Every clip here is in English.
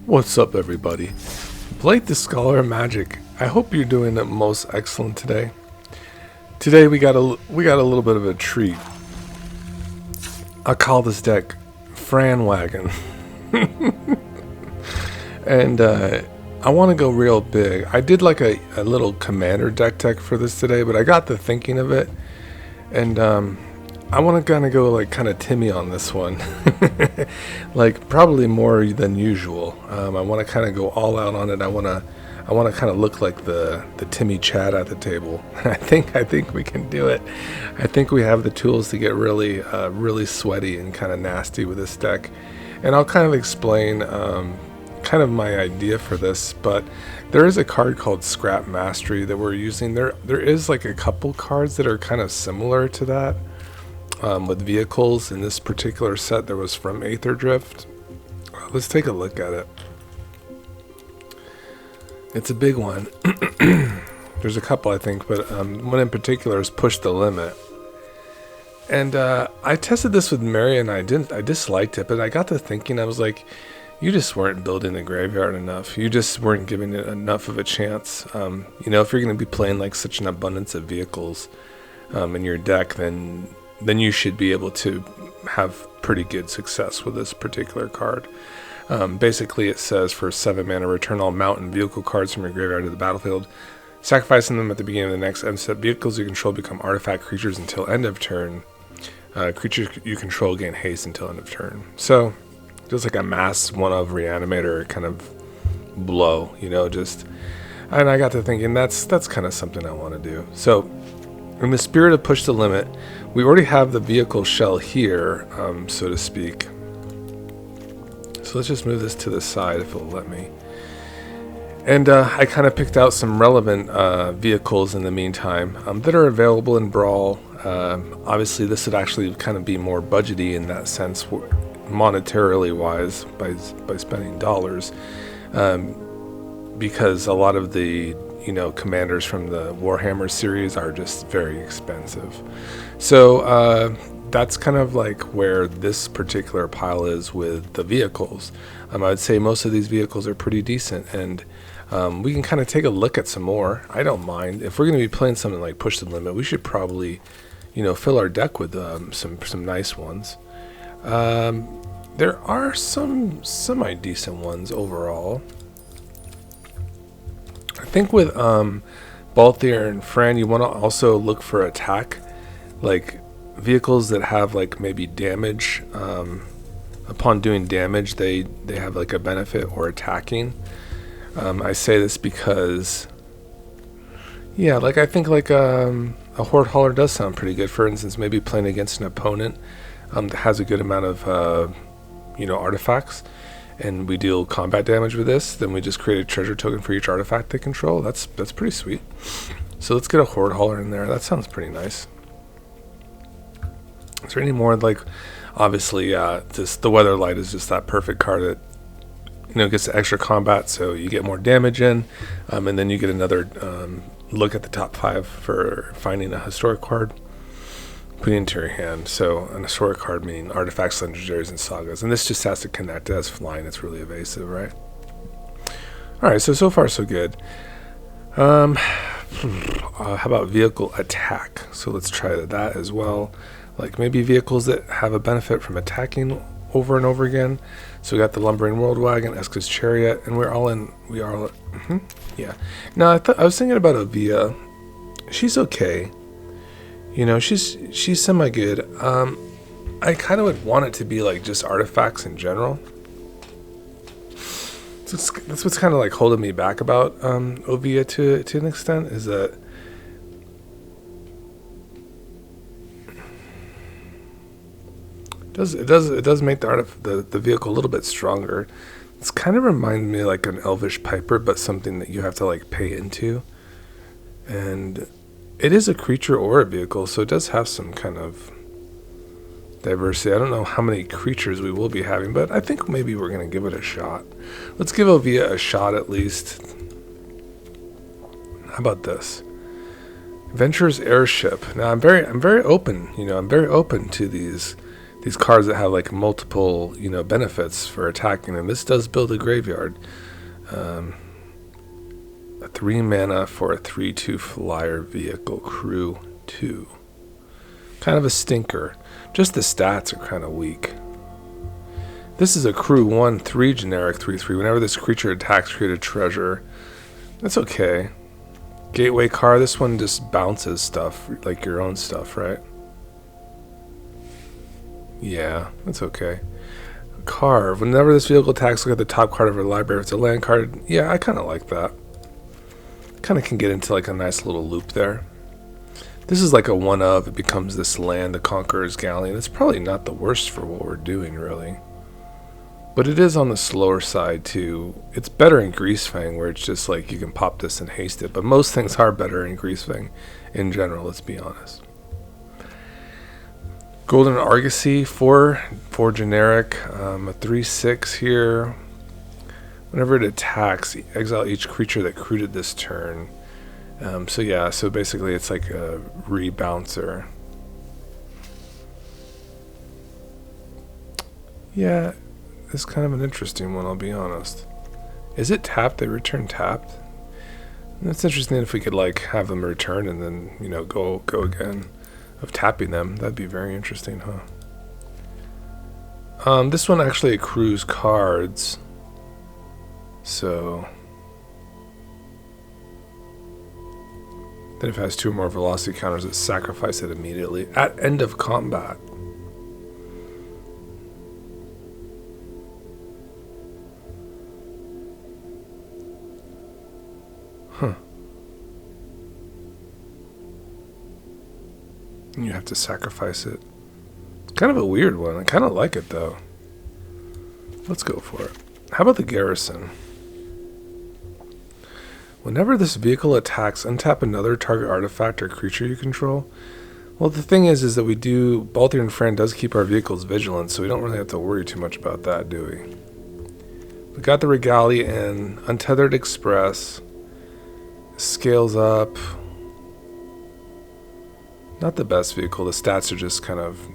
What's up, everybody? Blake the Scholar of Magic. I hope you're doing it most excellent today. Today we got a little bit of a treat. I call this deck Fran Wagon, and I want to go real big. I did like a little commander deck for this today, but I got the thinking of it, and I want to kind of go like kind of Timmy on this one, like probably more than usual. I want to kind of go all out on it. I want to kind of look like the Timmy Chad at the table. I think we can do it. I think we have the tools to get really sweaty and kind of nasty with this deck, and I'll kind of explain kind of my idea for this. But there is a card called Scrap Mastery that we're using. There is like a couple cards that are kind of similar to that. With vehicles in this particular set that was from Aether Drift. Let's take a look at it. It's a big one. There's a couple, I think, but one in particular is Push the Limit. And I tested this with Mary, and I disliked it, but I got to thinking, I was like, you just weren't building the graveyard enough. You just weren't giving it enough of a chance. You know, if you're going to be playing like such an abundance of vehicles in your deck, then you should be able to have pretty good success with this particular card. Basically, it says for 7 mana, return all mountain vehicle cards from your graveyard to the battlefield, sacrificing them at the beginning of the next end step. Vehicles you control become artifact creatures until end of turn. Creatures you control gain haste until end of turn. So, just like a mass one-of reanimator kind of blow, you know, just... And I got to thinking, that's kind of something I want to do. So, in the spirit of Push the Limit, we already have the vehicle shell here, so to speak. So let's just move this to the side if it'll let me. And I kind of picked out some relevant vehicles in the meantime that are available in Brawl. Obviously, this would actually kind of be more budgety in that sense, monetarily wise, by spending dollars, because a lot of the commanders from the Warhammer series are just very expensive. So that's kind of like where this particular pile is with the vehicles. I would say most of these vehicles are pretty decent, and we can kind of take a look at some more. I don't mind. If we're going to be playing something like Push the Limit, we should probably, fill our deck with some nice ones. There are some semi-decent ones overall. I think with Balthier and Fran, you want to also look for attack, like vehicles that have like maybe damage. Upon doing damage, they have like a benefit or attacking. I say this because, yeah, like I think like a Horde Hauler does sound pretty good. For instance, maybe playing against an opponent that has a good amount of artifacts, and we deal combat damage with this, then we just create a treasure token for each artifact they control. That's pretty sweet. So let's get a Horde Hauler in there. That sounds pretty nice. Is there any more? Like, obviously, just the Weather Light is just that perfect card that gets the extra combat, so you get more damage in, and then you get another look at the top 5 for finding a historic card. Put it into your hand. So an historic card meaning artifacts, legendaries, and sagas. And this just has to connect. It has flying. It's really evasive, right? Alright, so far so good. How about vehicle attack? So let's try that as well. Like maybe vehicles that have a benefit from attacking over and over again. So we got the Lumbering World Wagon, Eska's Chariot, and yeah. Now I was thinking about Avia. She's okay. She's semi-good. I kind of would want it to be like just artifacts in general. So that's what's kind of like holding me back about Ovia to an extent, is that it does make the vehicle a little bit stronger. It's kind of reminds me like an Elvish Piper, but something that you have to like pay into, and it is a creature or a vehicle, so it does have some kind of diversity. I don't know how many creatures we will be having, but I think maybe we're going to give it a shot. Let's give Ovia a shot at least. How about this? Venture's Airship. Now I'm very open. I'm very open to these these cards that have like multiple, you know, benefits for attacking them. This does build a graveyard. A 3 mana for a 3/2 flyer vehicle, crew 2. Kind of a stinker. Just the stats are kind of weak. This is a crew 1/3 generic 3/3. Whenever this creature attacks, create a treasure. That's okay. Gateway card. This one just bounces stuff, like your own stuff, right? Yeah, that's okay. Carve. Whenever this vehicle attacks, look at the top card of our library. If it's a land card, yeah, I kind of like that. Kind of can get into like a nice little loop there. This is like a one of. It becomes this land, the Conqueror's Galleon. It's probably not the worst for what we're doing, really. But it is on the slower side, too. It's better in Greasefang, where it's just like you can pop this and haste it. But most things are better in Greasefang in general, let's be honest. Golden Argosy, 4 generic, a 3/6 here. Whenever it attacks, exile each creature that crewed this turn. So yeah, so basically it's like a rebouncer. Yeah, it's kind of an interesting one, I'll be honest. Is it tapped? They return tapped? And that's interesting if we could like have them return and then, you know, go again. Of tapping them, that'd be very interesting, huh? This one actually accrues cards, so then if it has 2 or more velocity counters, it sacrifice it immediately at end of combat. Huh. You have to sacrifice it. It's kind of a weird one. I kind of like it, though. Let's go for it. How about the Garrison? Whenever this vehicle attacks, untap another target artifact or creature you control. Well, the thing is that we do... Balthier and Fran does keep our vehicles vigilant, so we don't really have to worry too much about that, do we? We got the Regalia in. Untethered Express. Scales up... Not the best vehicle. The stats are just kind of,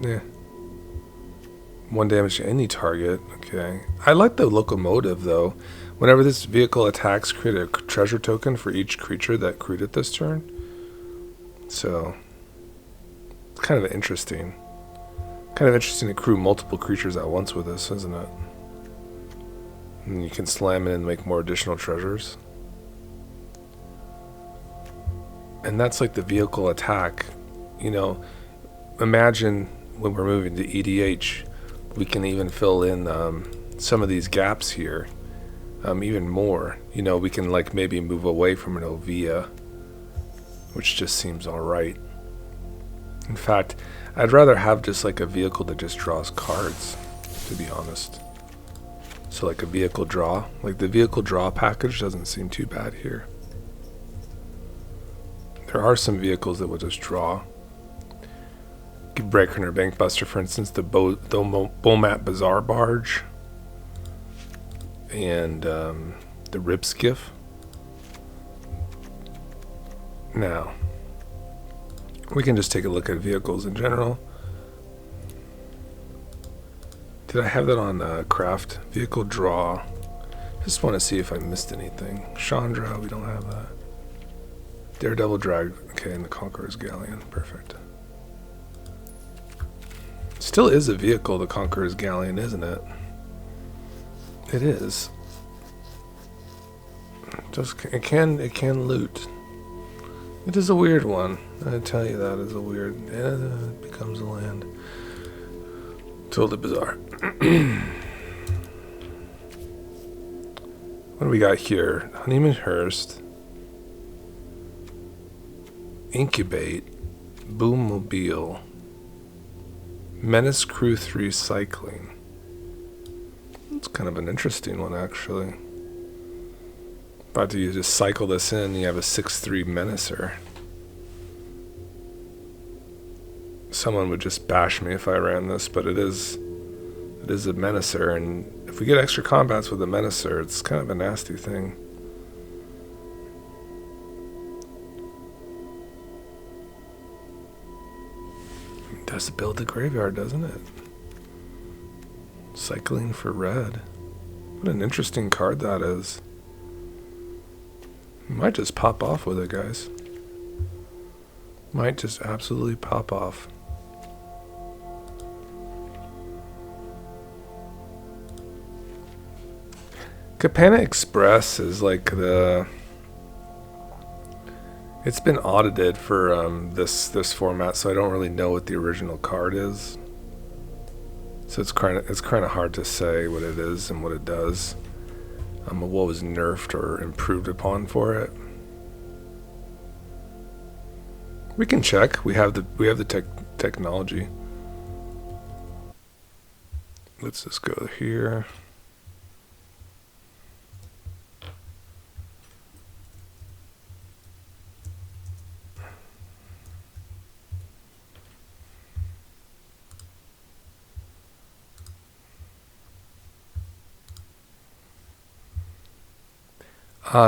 1 damage to any target. Okay. I like the locomotive, though. Whenever this vehicle attacks, create a treasure token for each creature that crewed it this turn. So, it's kind of interesting. Kind of interesting to crew multiple creatures at once with this, isn't it? And you can slam it and make more additional treasures. And that's like the vehicle attack. You know, imagine when we're moving to EDH, we can even fill in some of these gaps here, even more. You know, we can like maybe move away from an Ovia, which just seems alright. In fact, I'd rather have just like a vehicle that just draws cards, to be honest. So like a vehicle draw, like the vehicle draw package doesn't seem too bad here. There are some vehicles that will just draw. Breaker or Bankbuster, for instance, the Bomat Bazaar Barge and the Rib Skiff. Now, we can just take a look at vehicles in general. Did I have that on craft? Vehicle draw. Just want to see if I missed anything. Chandra, we don't have that. Daredevil Drag, okay, and the Conqueror's Galleon, perfect. Still is a vehicle, the Conqueror's Galleon, isn't it? It is. It can loot. It is a weird one. I tell you that is a weird. It becomes a land. Totally bizarre. What do we got here? Honeymoonhurst. Incubate. Boommobile. Menace Crew 3 Cycling. It's kind of an interesting one, actually. About to just cycle this in, you have a 6/3 Menacer. Someone would just bash me if I ran this, but it is a Menacer, and if we get extra combats with a Menacer, it's kind of a nasty thing. It does build the graveyard, doesn't it? Cycling for red. What an interesting card that is. Might just pop off with it, guys. Might just absolutely pop off. Capana Express is like the... It's been audited for this format, so I don't really know what the original card is. So it's kind of hard to say what it is and what it does. What was nerfed or improved upon for it. We can check. We have the technology. Let's just go here.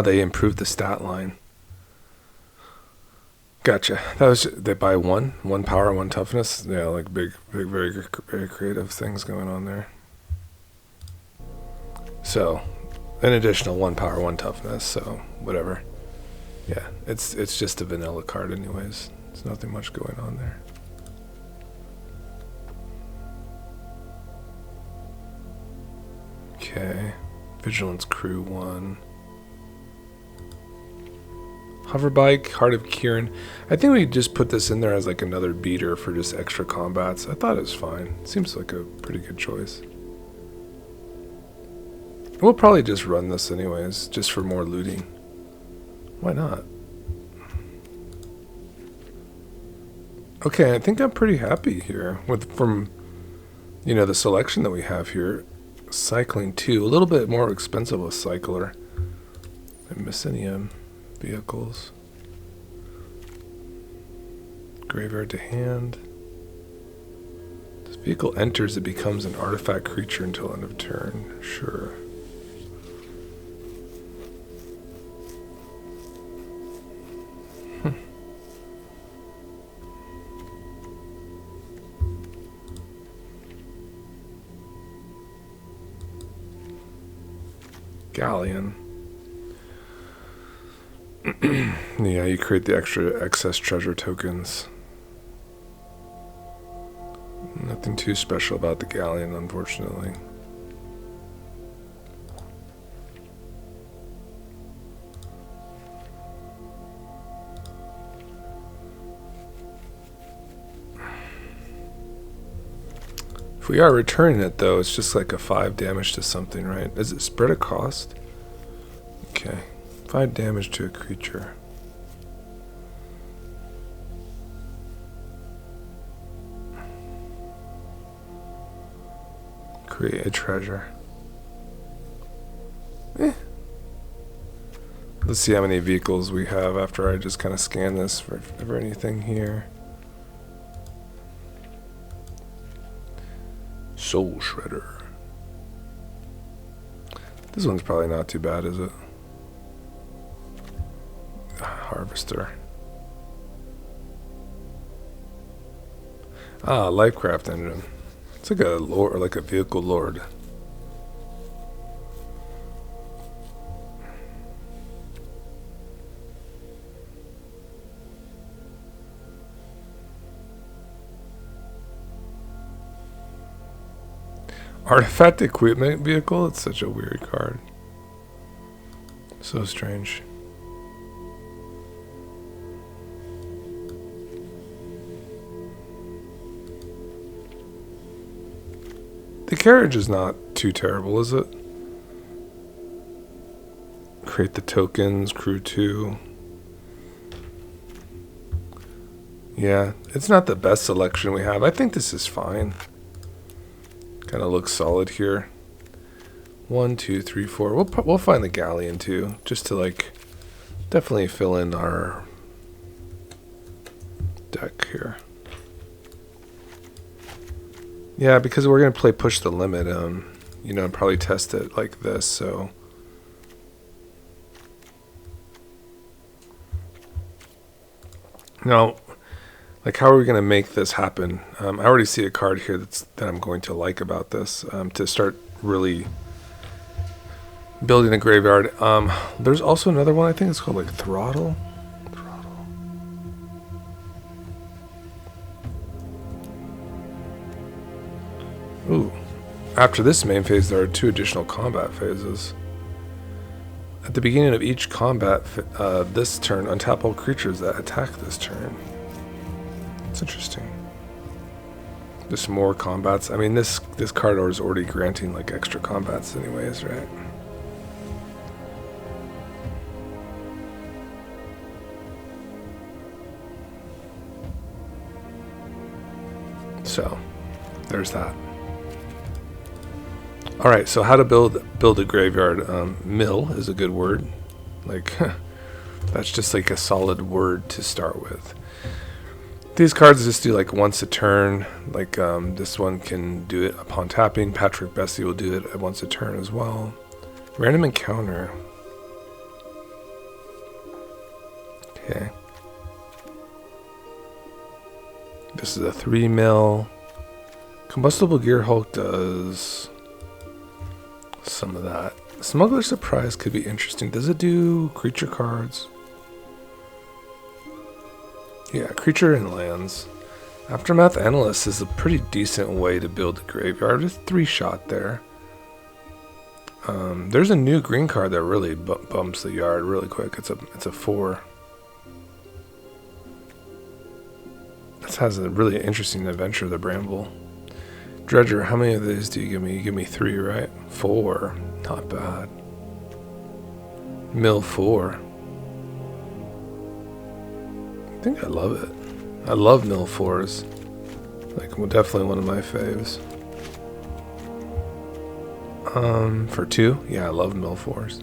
They improved the stat line. Gotcha. That was they buy one power, one toughness. Yeah, like big, very creative things going on there. So, an additional 1 power, 1 toughness. So whatever. Yeah, it's just a vanilla card, anyways. There's nothing much going on there. Okay, Vigilance Crew 1. Hoverbike, Heart of Kieran. I think we just put this in there as like another beater for just extra combats. I thought it was fine. Seems like a pretty good choice. We'll probably just run this anyways, just for more looting. Why not? Okay, I think I'm pretty happy here from the selection that we have here. Cycling 2, a little bit more expensive with Cycler. And Mycenium vehicles. Graveyard to hand. This vehicle enters, it becomes an artifact creature until end of turn. Sure. Galleon. Yeah, you create the excess treasure tokens. Nothing too special about the Galleon, unfortunately. If we are returning it, though, it's just like a 5 damage to something, right? Is it spread a cost? Okay. 5 damage to a creature. Create a treasure. Let's see how many vehicles we have after I just kind of scan this for anything here. Soul Shredder. This one's probably not too bad, is it? Harvester. Lifecraft engine. It's like a lord, like a vehicle lord. Artifact equipment vehicle? It's such a weird card. So strange. The carriage is not too terrible, is it? Create the tokens, crew 2. Yeah, it's not the best selection we have. I think this is fine. Kind of looks solid here. 1, 2, 3, 4. We'll find the Galleon too, just to like definitely fill in our deck here. Yeah, because we're gonna play push the limit, and probably test it like this. So now, Like, how are we going to make this happen? I already see a card here that I'm going to like about this to start really building a graveyard. There's also another one, I think it's called like Throttle. Ooh. After this main phase, there are 2 additional combat phases. At the beginning of each combat this turn, untap all creatures that attack this turn. It's interesting. There's more combats. I mean, this card is already granting like extra combats anyways, right? So, there's that. All right, so how to build a graveyard? Mill is a good word. Like, that's just like a solid word to start with. These cards just do like once a turn. Like this one can do it upon tapping. Patrick Bessie will do it at once a turn as well. Random encounter. Okay. This is a 3 mil. Combustible Gear Hulk does some of that. Smuggler's Surprise could be interesting. Does it do creature cards? Yeah, creature and lands. Aftermath Analyst is a pretty decent way to build a graveyard. It's 3-shot there. There's a new green card that really bumps the yard really quick. It's a 4. This has a really interesting adventure, the Bramble. Dredger, how many of these do you give me? You give me 3, right? 4. Not bad. Mill 4. I think I love it. I love Mill 4s. Like, definitely one of my faves. For 2? Yeah, I love Mill 4s.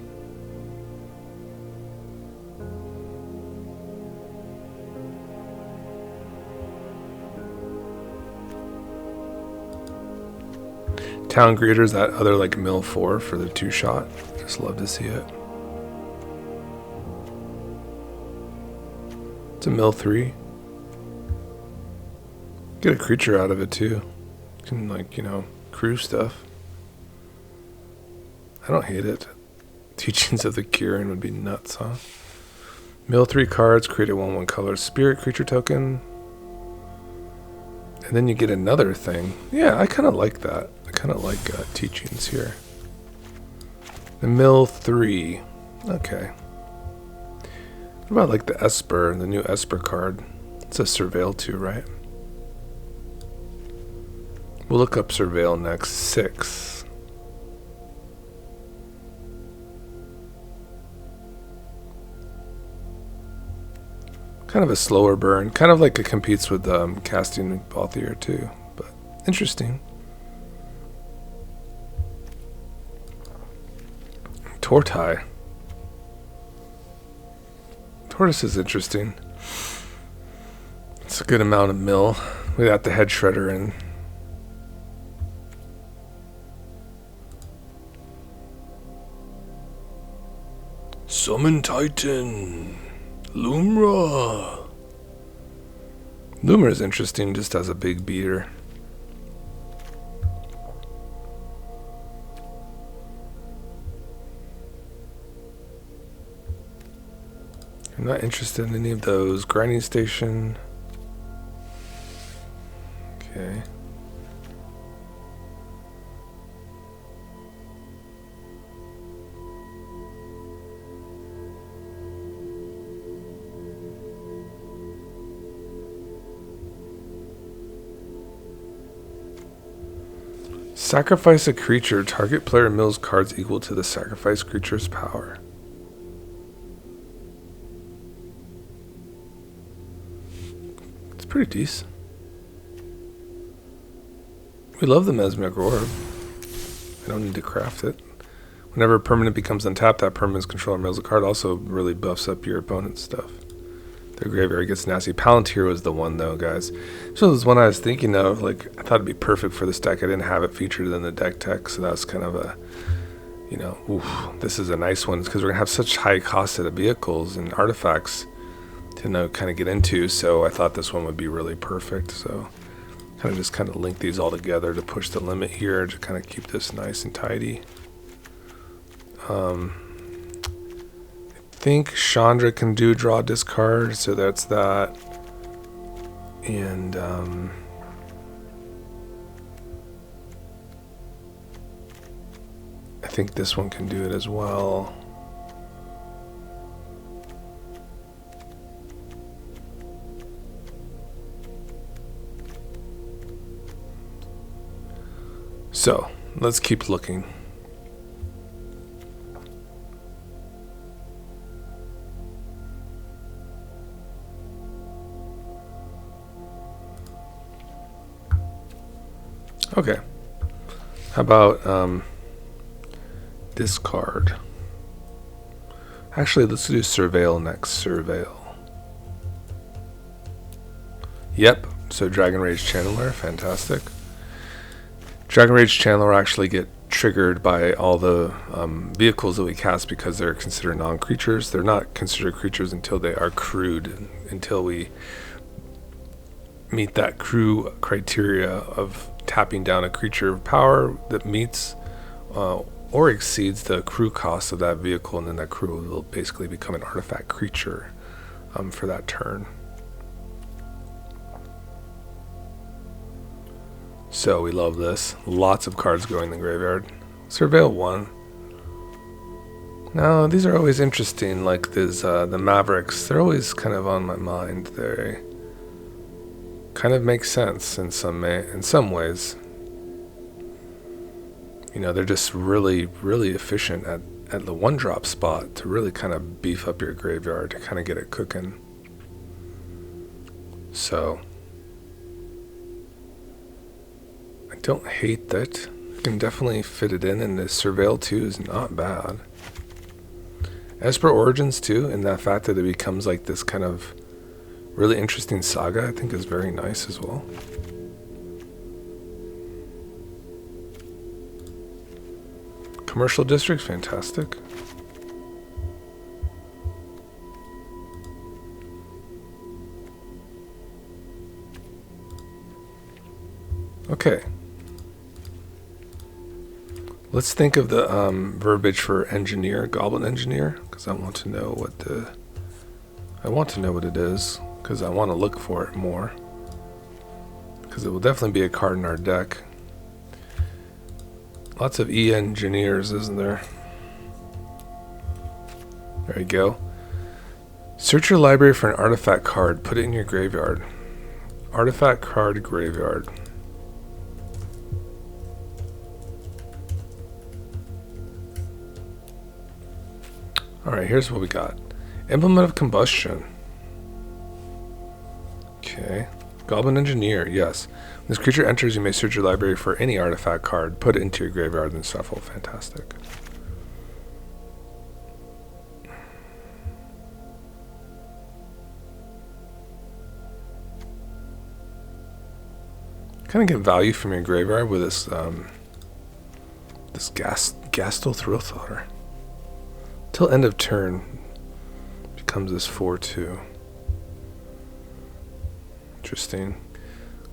Town Greeters, that other like Mill 4 for the 2-shot. Just love to see it. It's a Mill 3. Get a creature out of it too. You can like, you know, crew stuff. I don't hate it. Teachings of the Kieran would be nuts, huh? Mill 3 cards, create a 1/1 color spirit creature token. And then you get another thing. Yeah, I kind of like that. I kind of like teachings here. The Mill 3. Okay. What about like the Esper, the new Esper card? It's a Surveil too, right? We'll look up Surveil next. 6. Kind of a slower burn. Kind of like it competes with casting Balthier too. But interesting. Tortai. Tortoise is interesting. It's a good amount of mill. We got the head shredder in. Summon Titan. Lumra. Lumra is interesting just as a big beater. I'm not interested in any of those. Grinding Station. Okay. Sacrifice a creature. Target player mills cards equal to the sacrificed creature's power. It's pretty decent. We love the Mesmeric Orb. I don't need to craft it. Whenever a permanent becomes untapped, that permanent's controller mills a card. Also really buffs up your opponent's stuff. Their graveyard gets nasty. Palantir was the one though, guys. So this one I was thinking of, like, I thought it'd be perfect for this deck. I didn't have it featured in the deck tech, so that's kind of a, you know, oof, this is a nice one because we're gonna have such high costed vehicles and artifacts to to kind of get into, so I thought this one would be really perfect. So kind of link these all together to push the limit here to kind of keep this nice and tidy. I think Chandra can do draw discard, so that's that. And I think this one can do it as well. So let's keep looking. Okay. How about discard? Actually, let's do surveil next. Surveil. Yep. So Dragon Rage Channeler, fantastic. Dragon Rage Channeler actually get triggered by all the vehicles that we cast because they're considered non-creatures. They're not considered creatures until they are crewed, until we meet that crew criteria of tapping down a creature of power that meets or exceeds the crew cost of that vehicle, and then that crew will basically become an artifact creature for that turn. So we love this. Lots of cards going in the graveyard. Surveil 1. Now, these are always interesting, like this, the Mavericks. They're always kind of on my mind. They kind of make sense in some ways. You know, they're just really, really efficient at the one-drop spot to really kind of beef up your graveyard, to kind of get it cooking. So I don't hate that. You can definitely fit it in, and the Surveil 2 is not bad. Esper Origins too, and that fact that it becomes like this kind of really interesting saga, I think is very nice as well. Commercial District, fantastic. Okay. Let's think of the verbiage for engineer, goblin engineer, because I want to know what it is, because I want to look for it more, because it will definitely be a card in our deck. Lots of engineers, isn't there? There you go. Search your library for an artifact card. Put it in your graveyard. Artifact card graveyard. Alright, here's what we got. Implement of Combustion. Okay. Goblin Engineer, yes. When this creature enters, you may search your library for any artifact card, put it into your graveyard, and shuffle. Fantastic. Kind of get value from your graveyard with this Gastel Thrill Thoughter. Till end of turn becomes this 4/2. Interesting.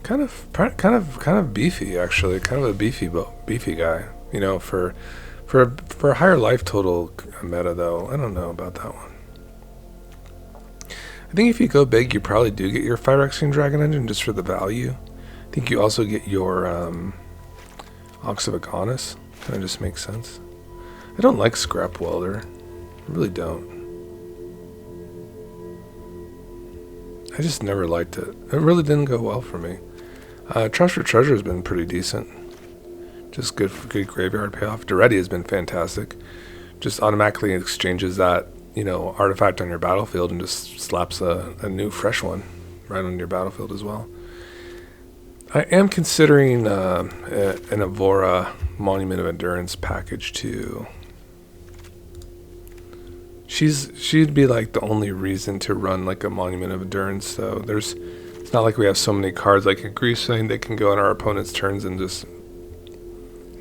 Kind of beefy, actually. Kind of a beefy guy. You know, for a higher life total meta, though. I don't know about that one. I think if you go big, you probably do get your Phyrexian Dragon Engine just for the value. I think you also get your Ox of Agonis. Kind of just makes sense. I don't like Scrap Welder. I really don't. I just never liked it. It really didn't go well for me. Trash for Treasure has been pretty decent. Just good graveyard payoff. Duretti has been fantastic. Just automatically exchanges that, you know, artifact on your battlefield and just slaps a new fresh one right on your battlefield as well. I am considering an Evora Monument of Endurance package too. She'd be like the only reason to run like a Monument of Endurance. So it's not like we have so many cards like Accrue saying they can go on our opponent's turns and just,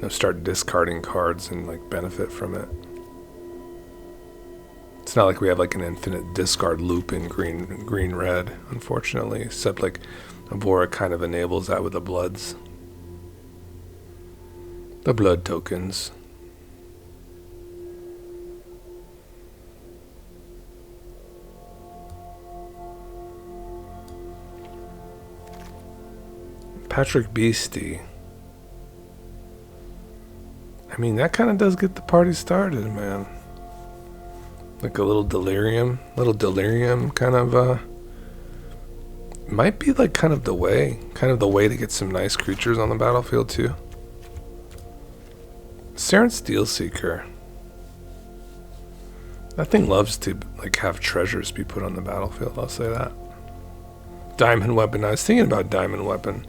start discarding cards and like benefit from it. It's not like we have like an infinite discard loop in green red, unfortunately, except like Avora kind of enables that with the bloods. The blood tokens. Patrick Beastie. I mean, that kind of does get the party started, man. Like a little delirium kind of, might be like kind of the way to get some nice creatures on the battlefield too. Saren Steelseeker. That thing loves to like have treasures be put on the battlefield, I'll say that. Diamond Weapon. I was thinking about Diamond Weapon.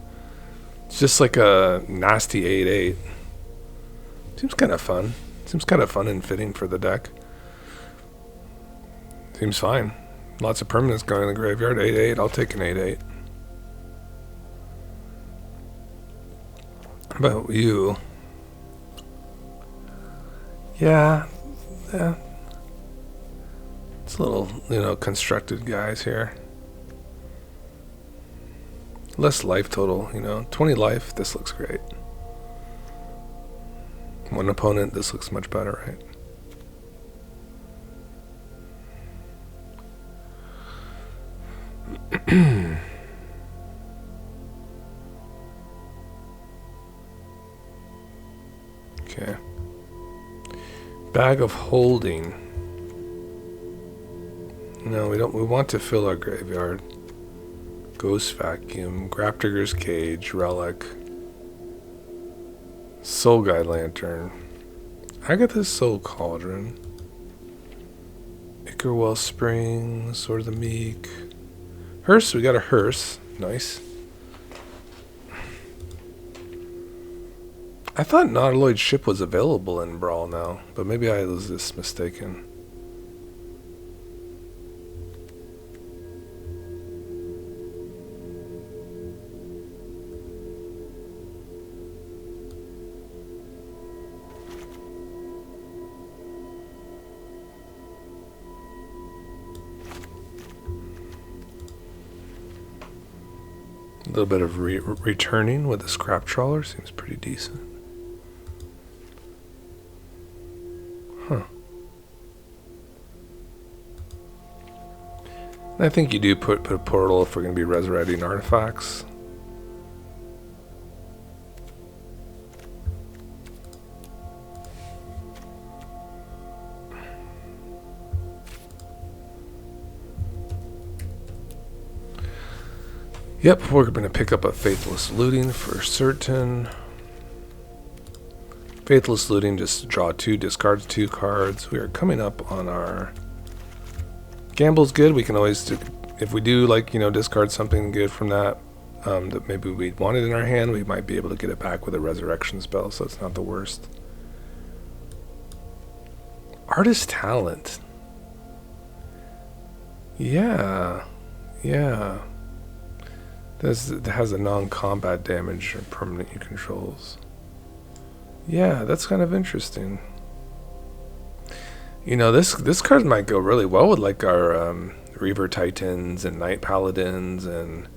It's just like a nasty 8/8. Seems kind of fun. Seems kind of fun and fitting for the deck. Seems fine. Lots of permanents going in the graveyard. 8/8. I'll take an 8/8. How about you? Yeah. It's a little, constructed guys here. Less life total, 20 life. This looks great. One opponent. This looks much better, right? Okay. Bag of Holding. No, we don't. We want to fill our graveyard. Ghost Vacuum, Grapdigger's Cage, Relic, Soul Guide Lantern, Agatha's Soul Cauldron, Ichor Wellspring, Sword of the Meek, Hearse. We got a Hearse. Nice. I thought Nautiloid Ship was available in Brawl now, but maybe I was just mistaken. A little bit of returning with the Scrap Trawler seems pretty decent. Huh. I think you do put a portal if we're going to be resurrecting artifacts. Yep, we're going to pick up a Faithless Looting for certain. Faithless Looting, just draw 2, discards 2 cards. We are coming up on our... Gamble's good. We can always, if we do discard something good from that, that maybe we wanted in our hand, we might be able to get it back with a resurrection spell, so it's not the worst. Artist Talent. Yeah. It has a non-combat damage or permanent you controls. Yeah, that's kind of interesting. This card might go really well with like our Reaver Titans and Night Paladins and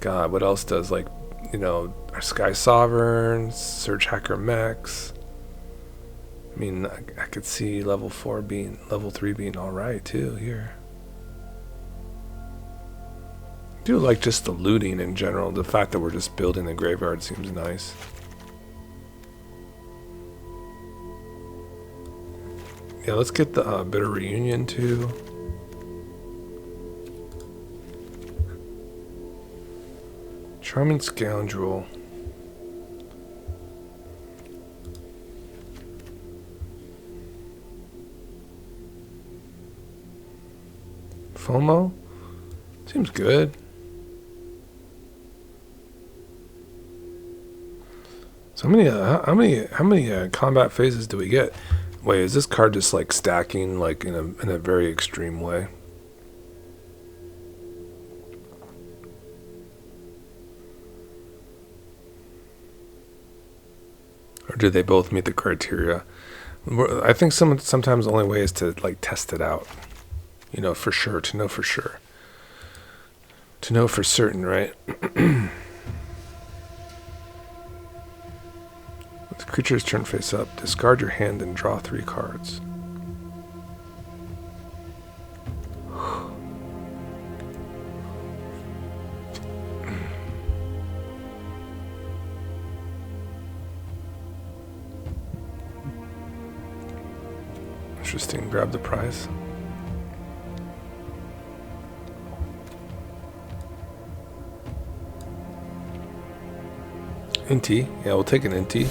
God, what else does our Sky Sovereigns, Search Hacker Mechs. I mean, I could see level 3 being alright too here. I do like just the looting in general. The fact that we're just building the graveyard seems nice. Yeah, let's get the Bitter Reunion too. Charming Scoundrel. FOMO? Seems good. So how many combat phases do we get? Wait, is this card just like stacking like in a very extreme way? Or do they both meet the criteria? I think sometimes the only way is to like test it out, you know, for sure, to know for sure, to know for certain, right? The creature's turn face up. Discard your hand and draw 3 cards. Interesting. Grab the prize. Inti. Yeah, we'll take an Inti.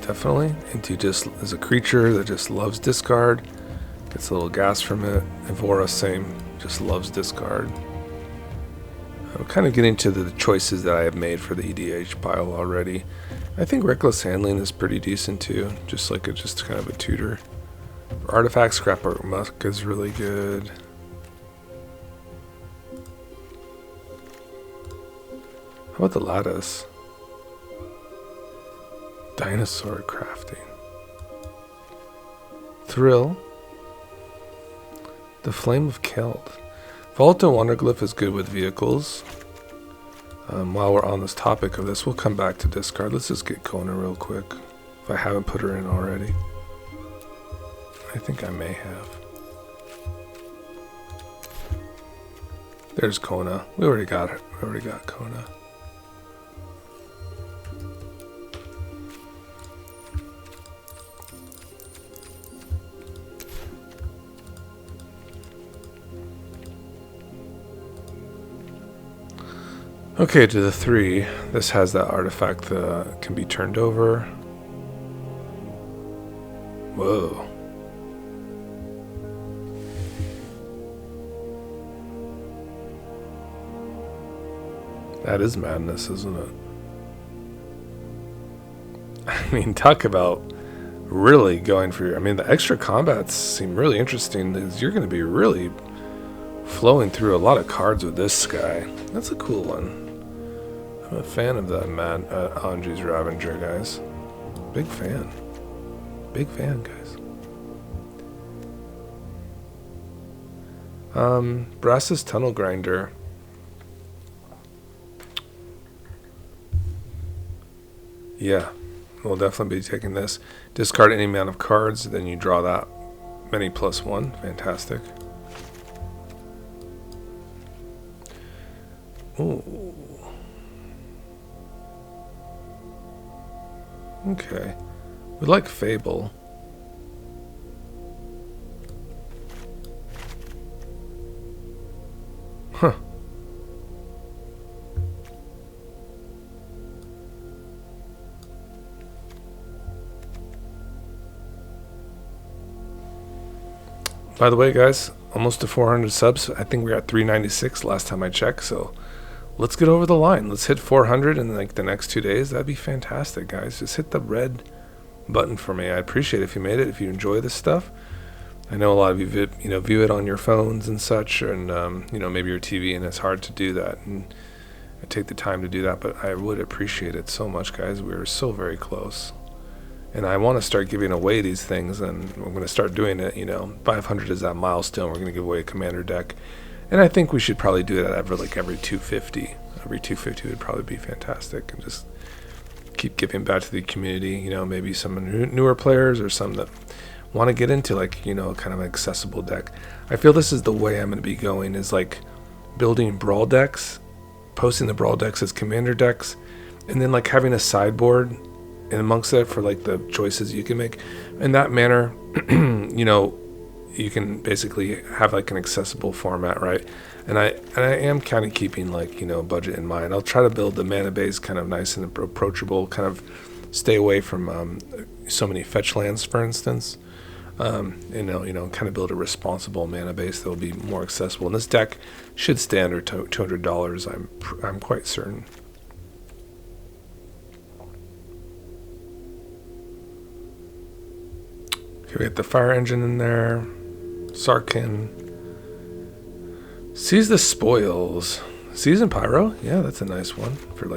Definitely. Inti just is a creature that just loves discard. Gets a little gas from it. Evora, same. Just loves discard. I'm kind of getting to the choices that I have made for the EDH pile already. I think Reckless Handling is pretty decent too. Just like just kind of a tutor. For Artifact, Scrapbook Musk is really good. How about the Lattice? Dinosaur Crafting. Thrill. The Flame of Keld. Volta Wonderglyph is good with vehicles. While we're on this topic of this, we'll come back to discard. Let's just get Kona real quick. If I haven't put her in already. I think I may have. There's Kona. We already got her. We already got Kona. Okay, to the 3. This has that artifact that can be turned over. Whoa. That is madness, isn't it? I mean, talk about really going for I mean, the extra combats seem really interesting. You're going to be really flowing through a lot of cards with this guy. That's a cool one. I'm a fan of that Anji's Ravager, guys. Big fan. Big fan, guys. Brass's Tunnel Grinder. Yeah, we'll definitely be taking this. Discard any amount of cards, then you draw that many +1. Fantastic. Ooh. Okay. We like Fable. Huh. By the way, guys, almost to 400 subs. I think we were at 396 last time I checked, so let's get over the line. Let's hit 400 in like the next 2 days. That'd be fantastic, guys. Just hit the red button for me. I appreciate it if you made it, if you enjoy this stuff. I know a lot of you view it on your phones and such, and maybe your TV, and it's hard to do that. And I take the time to do that, but I would appreciate it so much, guys. We're so very close. And I want to start giving away these things, and I'm going to start doing it. 500 is that milestone. We're going to give away a commander deck. And I think we should probably do that every 250. Every 250 would probably be fantastic, and just keep giving back to the community. Maybe some newer players or some that want to get into kind of an accessible deck. I feel this is the way I'm going to be going, is like building brawl decks, posting the brawl decks as commander decks, and then having a sideboard in amongst it for the choices you can make. In that manner, you can basically have an accessible format, right? And I am kind of keeping budget in mind. I'll try to build the mana base kind of nice and approachable, kind of stay away from so many fetch lands, for instance. Kind of build a responsible mana base that will be more accessible. And this deck should stay under $200. I'm quite certain. Okay, we got the fire engine in there. Sarkin. Seize the Spoils. Season Pyro? Yeah, that's a nice one for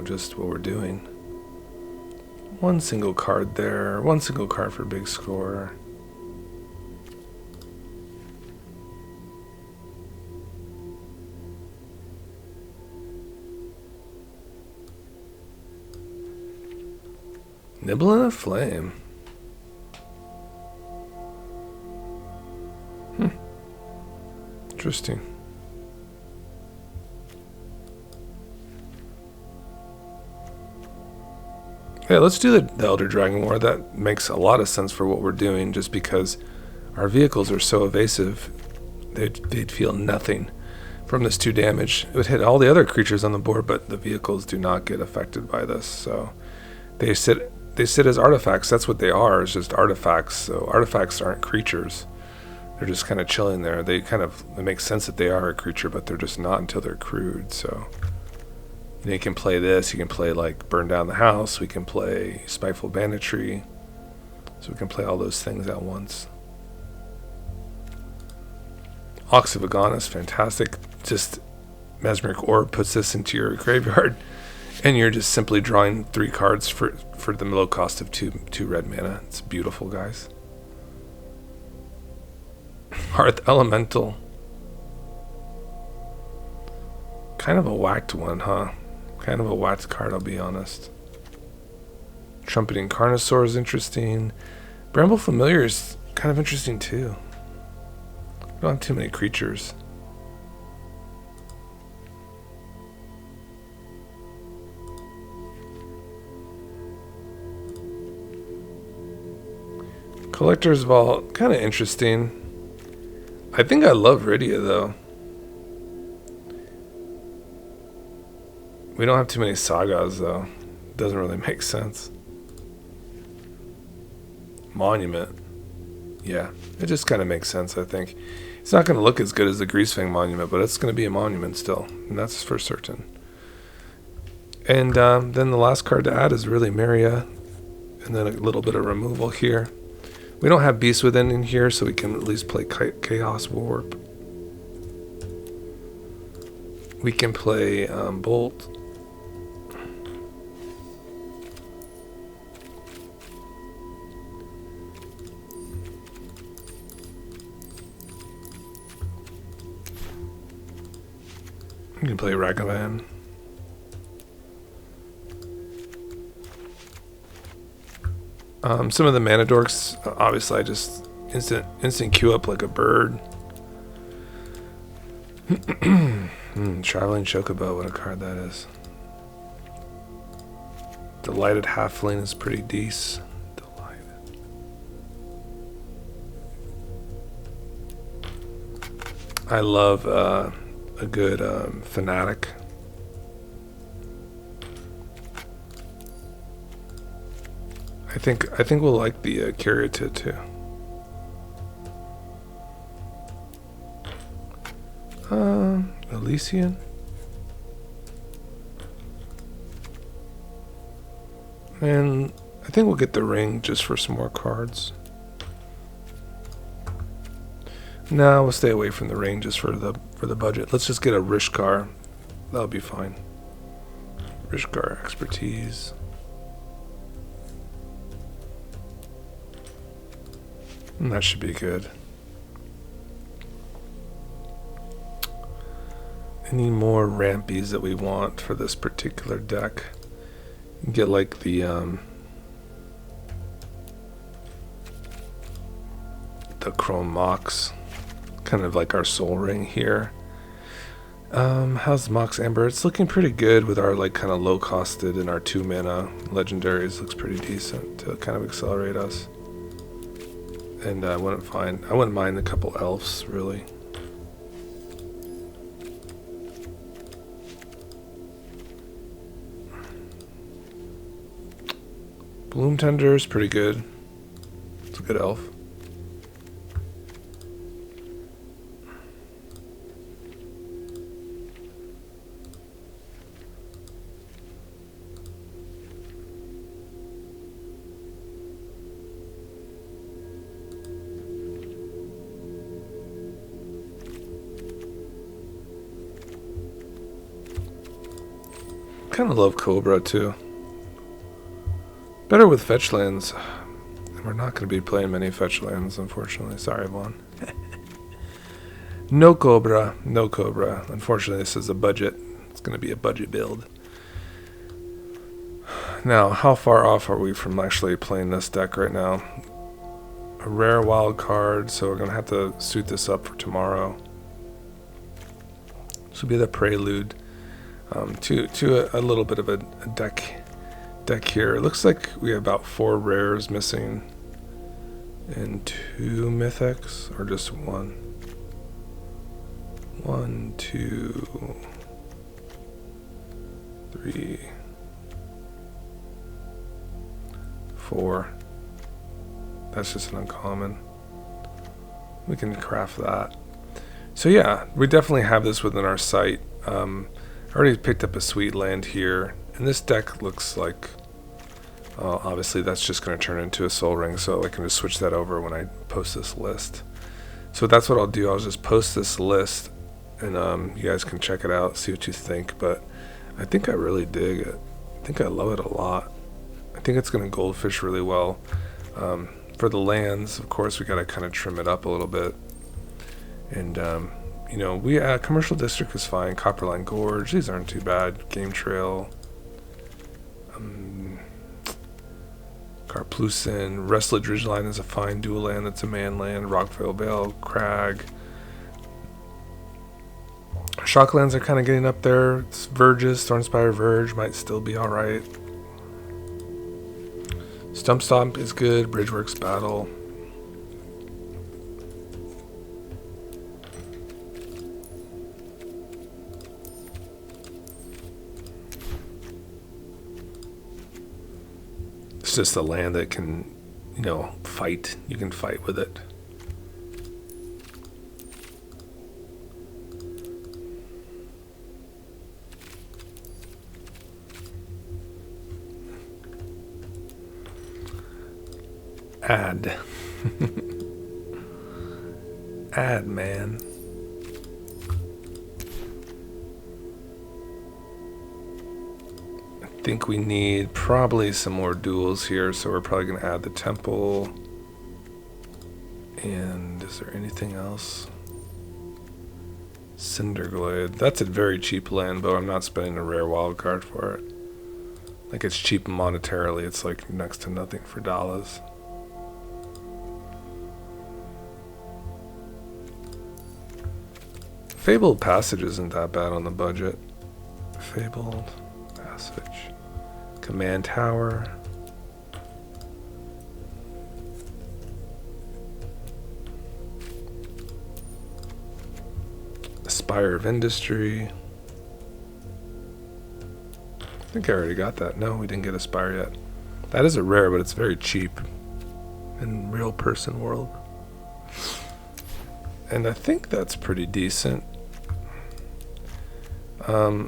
just what we're doing. One single card there. One single card for big score. Nibble in a flame. Interesting. Yeah, let's do the Elder Dragon War. That makes a lot of sense for what we're doing, just because our vehicles are so evasive. They'd feel nothing from this 2 damage. It would hit all the other creatures on the board, but the vehicles do not get affected by this. So they sit as artifacts. That's what they are, is just artifacts. So artifacts aren't creatures. They're just kind of chilling there. It makes sense that they are a creature, but they're just not until they're accrued. So you can play this. You can play like Burn Down the House. We can play Spiteful Banditry. So we can play all those things at once. Ox of Agon is fantastic. Just Mesmeric Orb puts this into your graveyard, and you're just simply drawing 3 cards for the low cost of 2 red mana. It's beautiful, guys. Hearth Elemental. Kind of a whacked one, huh? Kind of a whacked card, I'll be honest. Trumpeting Carnosaur is interesting. Bramble Familiar is kind of interesting too. We don't have too many creatures. Collector's Vault, kind of interesting. I think I love Rydia though. We don't have too many sagas though. Doesn't really make sense. Monument. Yeah, it just kind of makes sense, I think. It's not going to look as good as the Greasefang Monument, but it's going to be a monument still, and that's for certain. And then the last card to add is really Maria, and then a little bit of removal here. We don't have Beast Within in here, so we can at least play Chaos Warp. We can play Bolt. We can play Ragavan. Some of the mana dorks, obviously I just instant queue up like a bird. Traveling Chocobo, what a card that is. Delighted Halfling is pretty decent. Delighted. I love a good Fanatic. I think we'll like the Caryatid too. Elysian. And I think we'll get the ring just for some more cards. No, we'll stay away from the ring just for the budget. Let's just get a Rishkar. That'll be fine. Rishkar Expertise. And that should be good. Any more rampies that we want for this particular deck? You can get like the Chrome Mox, kind of like our Soul Ring here. How's Mox Amber? It's looking pretty good with our like kind of low costed and our 2 mana legendaries. Looks pretty decent to kind of accelerate us. And I wouldn't mind a couple elves really. Bloom Tender is pretty good. It's a good elf. Kind of love Cobra too. Better with fetch lands. We're not going to be playing many fetch lands, unfortunately. Sorry, Vaughn. No Cobra. No Cobra. Unfortunately, this is a budget. It's going to be a budget build. Now, how far off are we from actually playing this deck right now? A rare wild card, so we're going to have to suit this up for tomorrow. This will be the prelude to a little bit of a deck here. It looks like we have about 4 rares missing and 2 mythics, or just 1. 1, 2, 3, 4. That's just an uncommon. We can craft that. So yeah, we definitely have this within our sight. I already picked up a sweet land here, and this deck looks like, obviously that's just going to turn into a soul ring, so I can just switch that over when I post this list. So that's what I'll do. I'll just post this list, and you guys can check it out, see what you think. But I think I really dig it. I think I love it a lot. I think it's going to goldfish really well. For the lands, of course, we got to kind of trim it up a little bit. And, you know, Commercial District is fine. Copperline Gorge, these aren't too bad. Game Trail. Carplucin. Wrestlage Ridgeline is a fine dual land. That's a man land. Rockvale Vale, Crag. Shocklands are kind of getting up there. It's Verges, Thornspire Verge might still be alright. Stump Stomp is good. Bridgeworks Battle. It's just a land that can, you know, fight. You can fight with it. Add. Add, man. I think we need probably some more duels here, so we're probably going to add the temple. And is there anything else? Cinderglade. That's a very cheap land, but I'm not spending a rare wild card for it. Like, it's cheap monetarily. It's like next to nothing for dollars. Fabled Passage isn't that bad on the budget. Fabled Passage. Command Tower. Spire of Industry. I think I already got that. No, we didn't get a Spire yet. That is a rare, but it's very cheap in real person world. And I think that's pretty decent.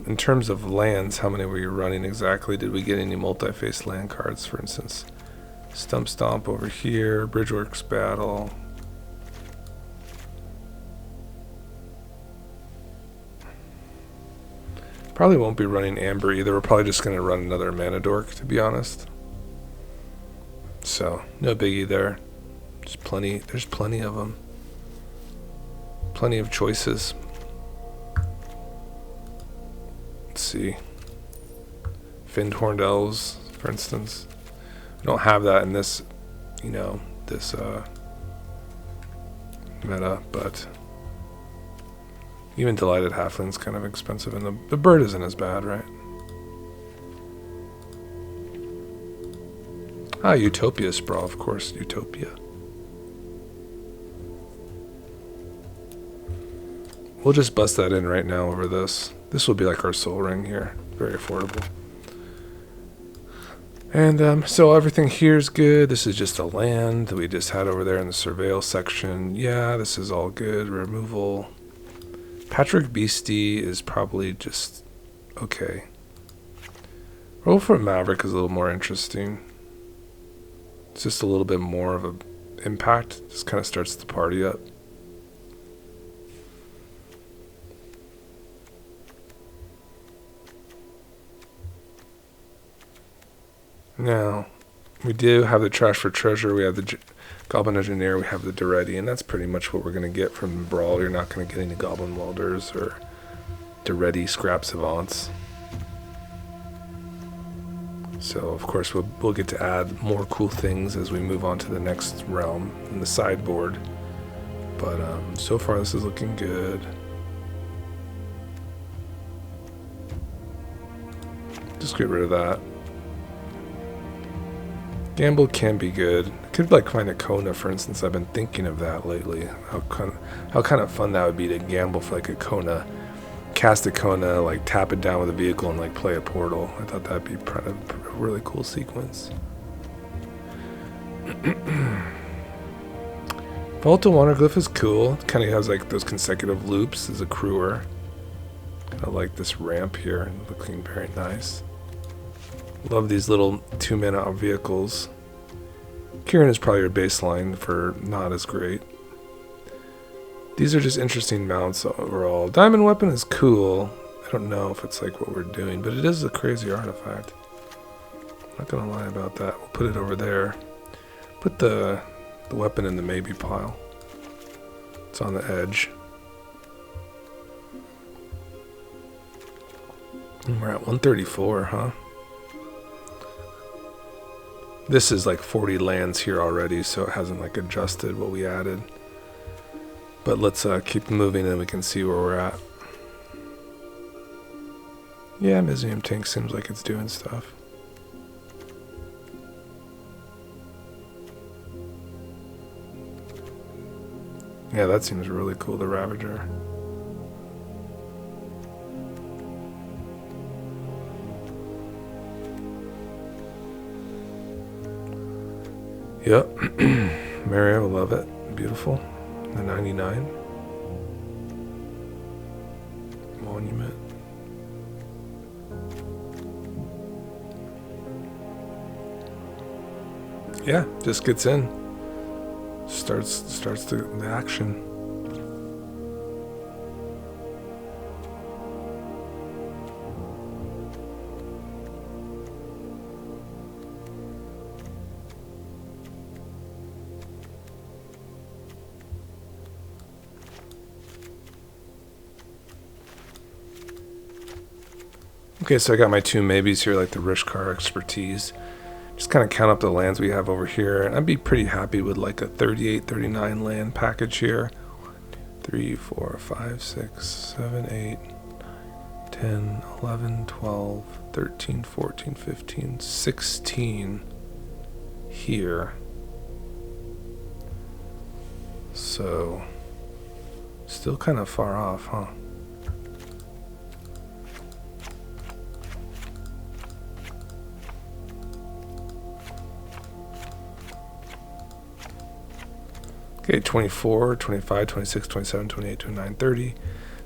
In terms of lands, how many were you running exactly? Did we get any multi-face land cards, for instance? Stump Stomp over here, Bridgeworks Battle. Probably won't be running Amber either. We're probably just going to run another Mana Dork, to be honest. So, no biggie there. There's plenty of them. Plenty of choices. Let's see. Finned Horned Elves, for instance. I don't have that in this, you know, this meta, but even Delighted Halfling's kind of expensive, and the bird isn't as bad, right? Ah, Utopia Sprawl, of course, Utopia. We'll just bust that in right now over this. This will be like our soul ring here. Very affordable. And so everything here is good. This is just a land that we just had over there in the surveil section. Yeah, this is all good. Removal. Patrick Beastie is probably just okay. Roll for Maverick is a little more interesting. It's just a little bit more of an impact. Just kind of starts the party up. Now, We do have the Trash for Treasure. We have the Goblin Engineer. We have the Duretti, and that's pretty much what we're going to get from Brawl. You're not going to get any Goblin Welders or Duretti Scrap Savants. So, of course, we'll get to add more cool things as we move on to the next realm in the sideboard. But so far, this is looking good. Just get rid of that. Gamble can be good. I could like find a Kona, for instance. I've been thinking of that lately. How kind of fun that would be to gamble for like a Kona. Cast a Kona, like tap it down with a vehicle and like play a portal. I thought that'd be kind of a really cool sequence. Volta Wanderglyph is cool. It kind of has like those consecutive loops as a crewer. Kind of like this ramp here, looking very nice. Love these little 2-mana vehicles. Kieran is probably your baseline for not as great. These are just interesting mounts overall. Diamond Weapon is cool. I don't know if it's like what we're doing, but it is a crazy artifact. Not gonna lie about that. We'll put it over there. Put the weapon in the maybe pile. It's on the edge. And we're at 134, huh? This is like 40 lands here already, so it hasn't like adjusted what we added. But let's keep moving and we can see where we're at. Yeah, Museum Tank seems like it's doing stuff. Yeah, that seems really cool, the Ravager. Yep. Mario will love it. Beautiful. The 99. Monument. Yeah, just gets in. Starts the action. Okay, so I got my 2 maybes here, like the Rishkar Expertise. Just kind of count up the lands we have over here, and I'd be pretty happy with like a 38, 39 land package here. 3, 4, 5, 6, 7, 8, 10, 11, 12, 13, 14, 15, 16 here. So, still kind of far off, huh? Okay, 24, 25, 26, 27, 28, 29, 30,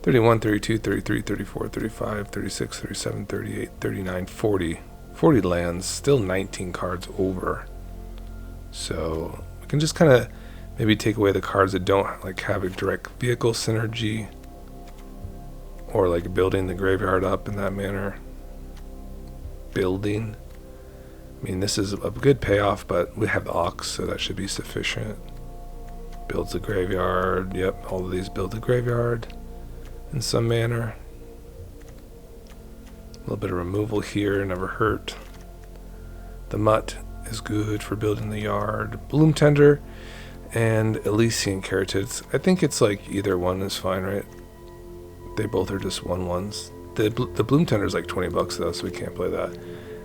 31, 32, 33, 34, 35, 36, 37, 38, 39, 40. 40 lands, still 19 cards over. So we can just kind of maybe take away the cards that don't like have a direct vehicle synergy or like building the graveyard up in that manner. Building. I mean, this is a good payoff, but we have the Ox, so that should be sufficient. Builds the graveyard. Yep, all of these build the graveyard in some manner. A little bit of removal here, never hurt. The Mutt is good for building the yard. Bloom Tender and Elysian Carotid. I think it's like either one is fine, right? They both are just 1/1s. The Bloom Tender is like $20 though, so we can't play that.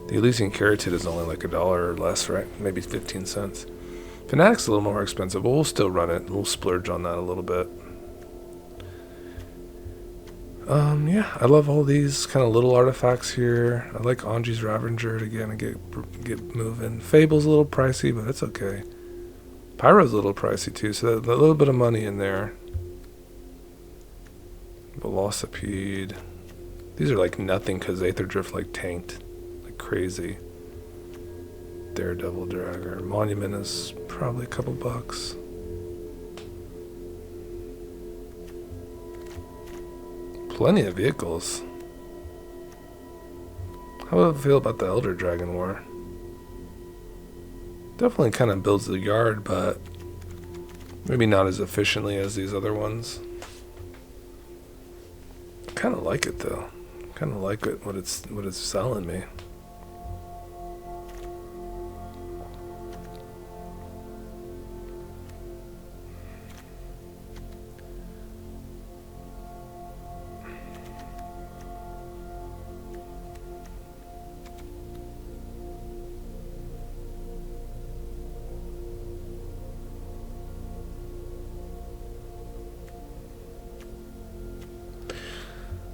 The Elysian Carotid is only like $1 or less, right? Maybe 15 cents. Fanatic's a little more expensive, but we'll still run it. We'll splurge on that a little bit. Yeah, I love all these kind of little artifacts here. I like Anji's Ravager to get moving. Fable's a little pricey, but it's okay. Pyro's a little pricey too, so a little bit of money in there. Velocipede. These are like nothing because Aether Drift like tanked like crazy. Daredevil Dragger. Monument is probably a couple bucks. Plenty of vehicles. How do I feel about the Elder Dragon War? Definitely kind of builds the yard, but maybe not as efficiently as these other ones. Kind of like it though. Kind of like it what it's selling me.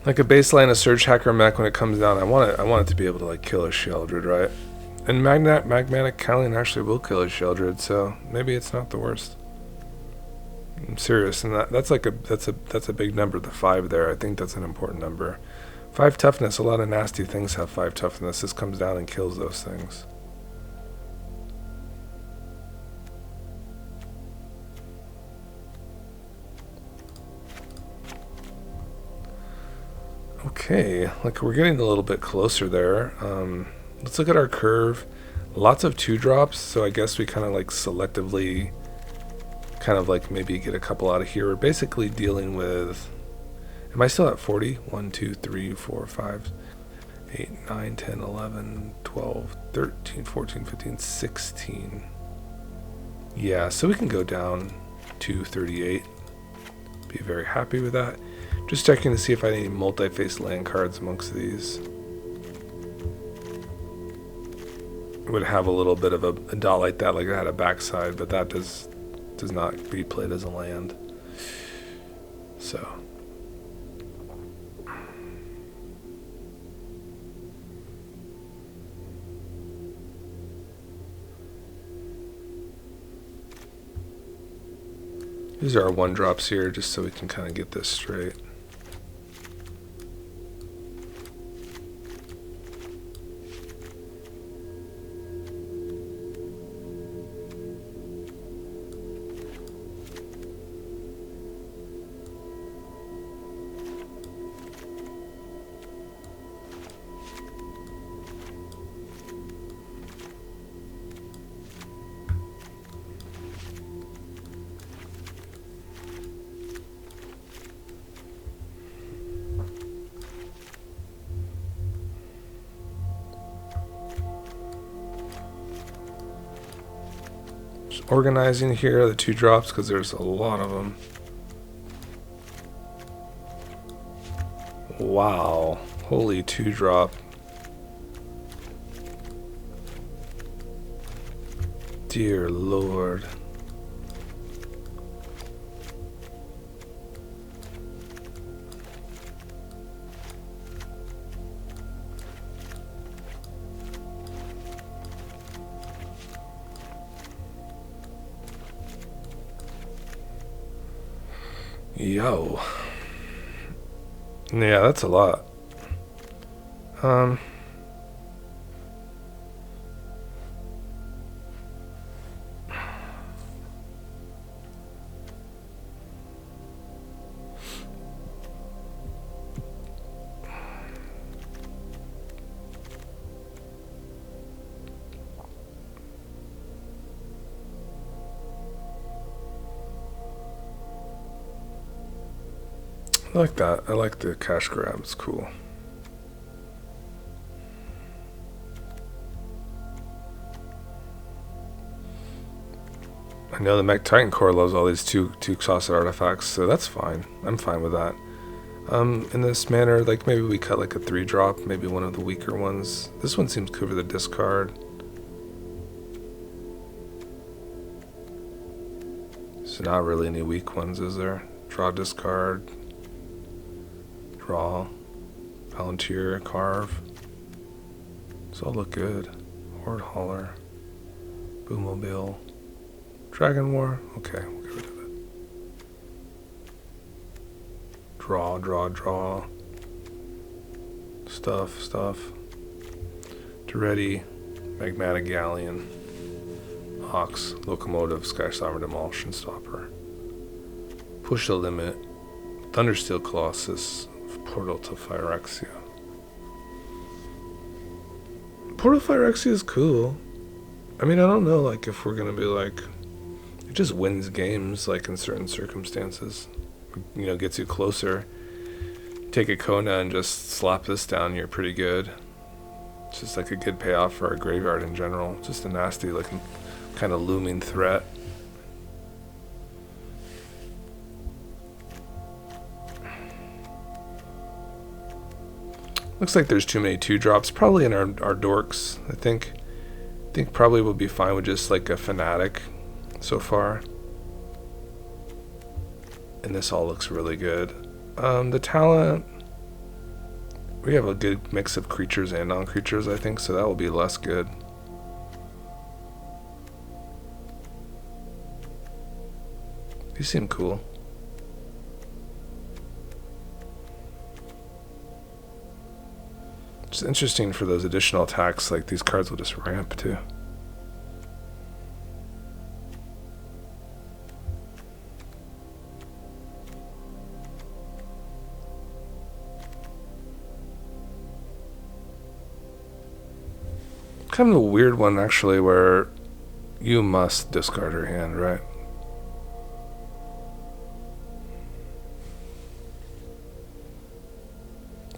Like a baseline, a Surge Hacker mech, when it comes down, I want it to be able to like kill a Sheldred, right? And Magmatic Callion actually will kill a Sheldred, so maybe it's not the worst. I'm serious, and that's a big number. The 5 there, I think that's an important number. 5 toughness. A lot of nasty things have 5 toughness. This comes down and kills those things. Okay, like we're getting a little bit closer there. Let's look at our curve. Lots of 2-drops, so I guess we kind of like selectively kind of like maybe get a couple out of here. We're basically dealing with, am I still at 40? 1, 2, 3, 4, 5, 8, 9, 10, 11, 12, 13, 14, 15, 16. Yeah, so we can go down to 38. Be very happy with that. Just checking to see if I need any multi-face land cards amongst these. It would have a little bit of a dot like that, like it had a backside, but that does not be played as a land. So. These are our 1-drops here, just so we can kind of get this straight. Organizing here the 2-drops because there's a lot of them. Wow, holy 2-drop. Dear Lord. Yo. Yeah, that's a lot. I like that. I like the cash grab. It's cool. I know the Mech Titan Core loves all these two exhausted artifacts, so that's fine. I'm fine with that. In this manner, like maybe we cut like a 3-drop, maybe one of the weaker ones. This one seems cool for the discard. So not really any weak ones, is there? Draw, discard. Draw, Balthier, carve. These all look good. Horde Hauler, Boomobile, Dragon War. Okay, we'll get rid of it. Draw, draw, draw. Stuff. Duretti, Magmatic Galleon, Ox, Locomotive, Skystormer, Demolition Stopper. Push the Limit, Thundersteel Colossus, Portal to Phyrexia. Portal Phyrexia is cool. I mean, I don't know, like, if we're going to be like, it just wins games, like, in certain circumstances. You know, gets you closer. Take a Kona and just slap this down, you're pretty good. It's just like a good payoff for our graveyard in general. Just a nasty looking, kind of looming threat. Looks like there's too many 2-drops, probably in our dorks, I think. I think probably we'll be fine with just like a Fanatic so far. And this all looks really good. The talent, we have a good mix of creatures and non-creatures, I think, so that will be less good. These seem cool. It's interesting for those additional attacks, like these cards will just ramp too. Kind of a weird one actually, where you must discard her hand, right?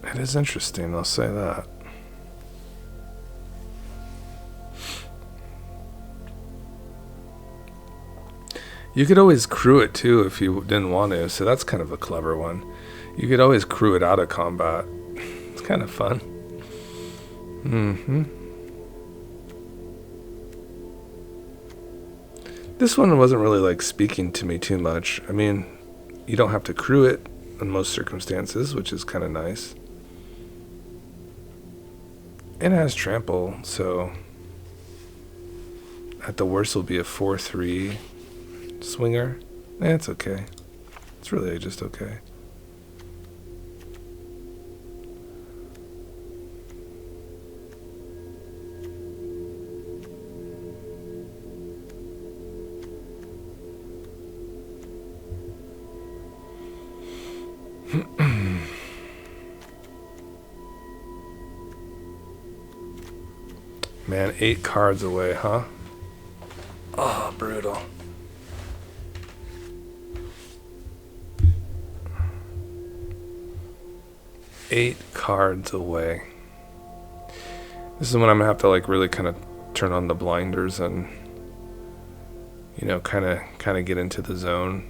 It is interesting, I'll say that. You could always crew it too if you didn't want to, so that's kind of a clever one. You could always crew it out of combat. It's kind of fun. This one wasn't really like speaking to me too much. I mean, you don't have to crew it in most circumstances, which is kind of nice. It has trample, so at the worst will be a 4/3 swinger. It's okay. It's really just okay. Man, 8 cards away, huh? Oh, brutal. Eight cards away. This is when I'm gonna have to like really kind of turn on the blinders and, you know, kind of get into the zone.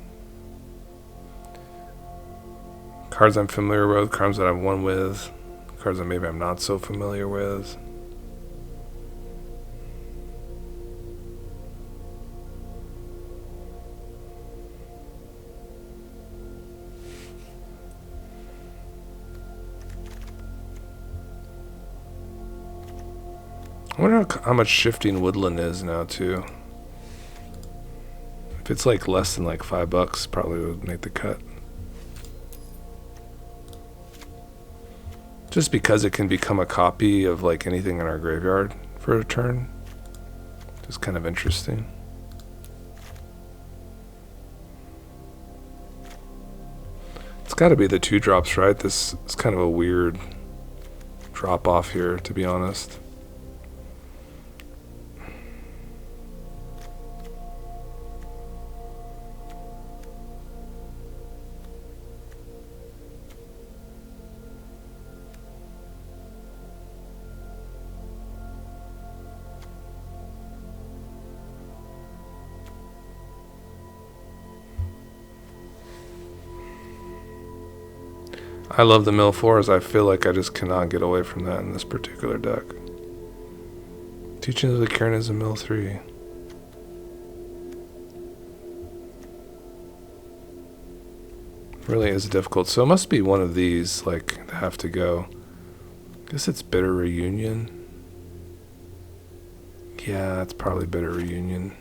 Cards I'm familiar with, cards that I've won with, cards that maybe I'm not so familiar with. I wonder how much shifting woodland is now too. If it's like less than like $5, probably would make the cut. Just because it can become a copy of like anything in our graveyard for a turn. Just kind of interesting. It's got to be the 2-drops, right? This is kind of a weird drop off here, to be honest. I love the mill 4s. I feel like I just cannot get away from that in this particular deck. Teachings of the Cairn is a mill 3. Really is difficult. So it must be one of these, like, that have to go. I guess it's Bitter Reunion. Yeah, it's probably Bitter Reunion.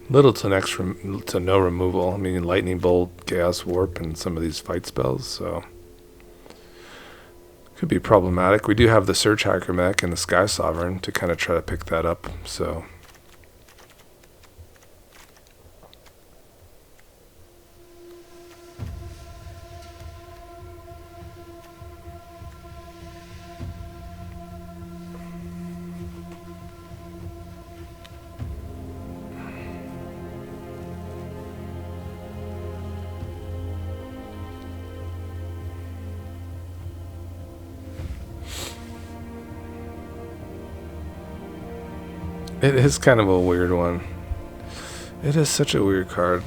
Little to next to no removal. I mean, Lightning Bolt, Chaos Warp, and some of these fight spells, so could be problematic. We do have the Search Hacker mech and the Sky Sovereign to kind of try to pick that up, so It is kind of a weird one. It is such a weird card.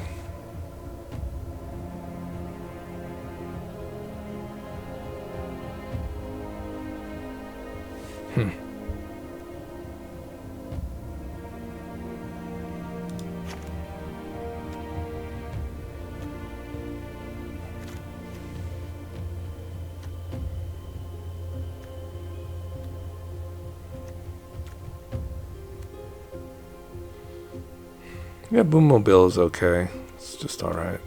Yeah, Boom Mobile is okay. It's just alright.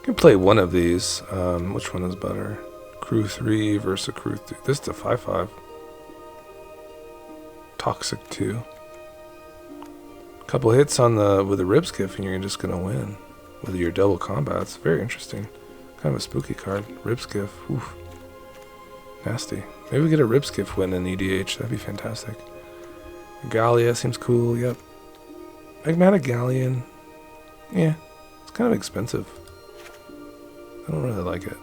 Can play one of these. Which one is better? Accrue 3 versus Accrue 3. This is a 5/5. Toxic 2. Couple hits on with the rib skiff and you're just gonna win with your double combats. Very interesting. Kind of a spooky card. Rib skiff. Oof. Nasty. Maybe we get a rib skiff win in EDH. That'd be fantastic. Gallia seems cool. Yep. Magmatic Galleon. Yeah. It's kind of expensive. I don't really like it.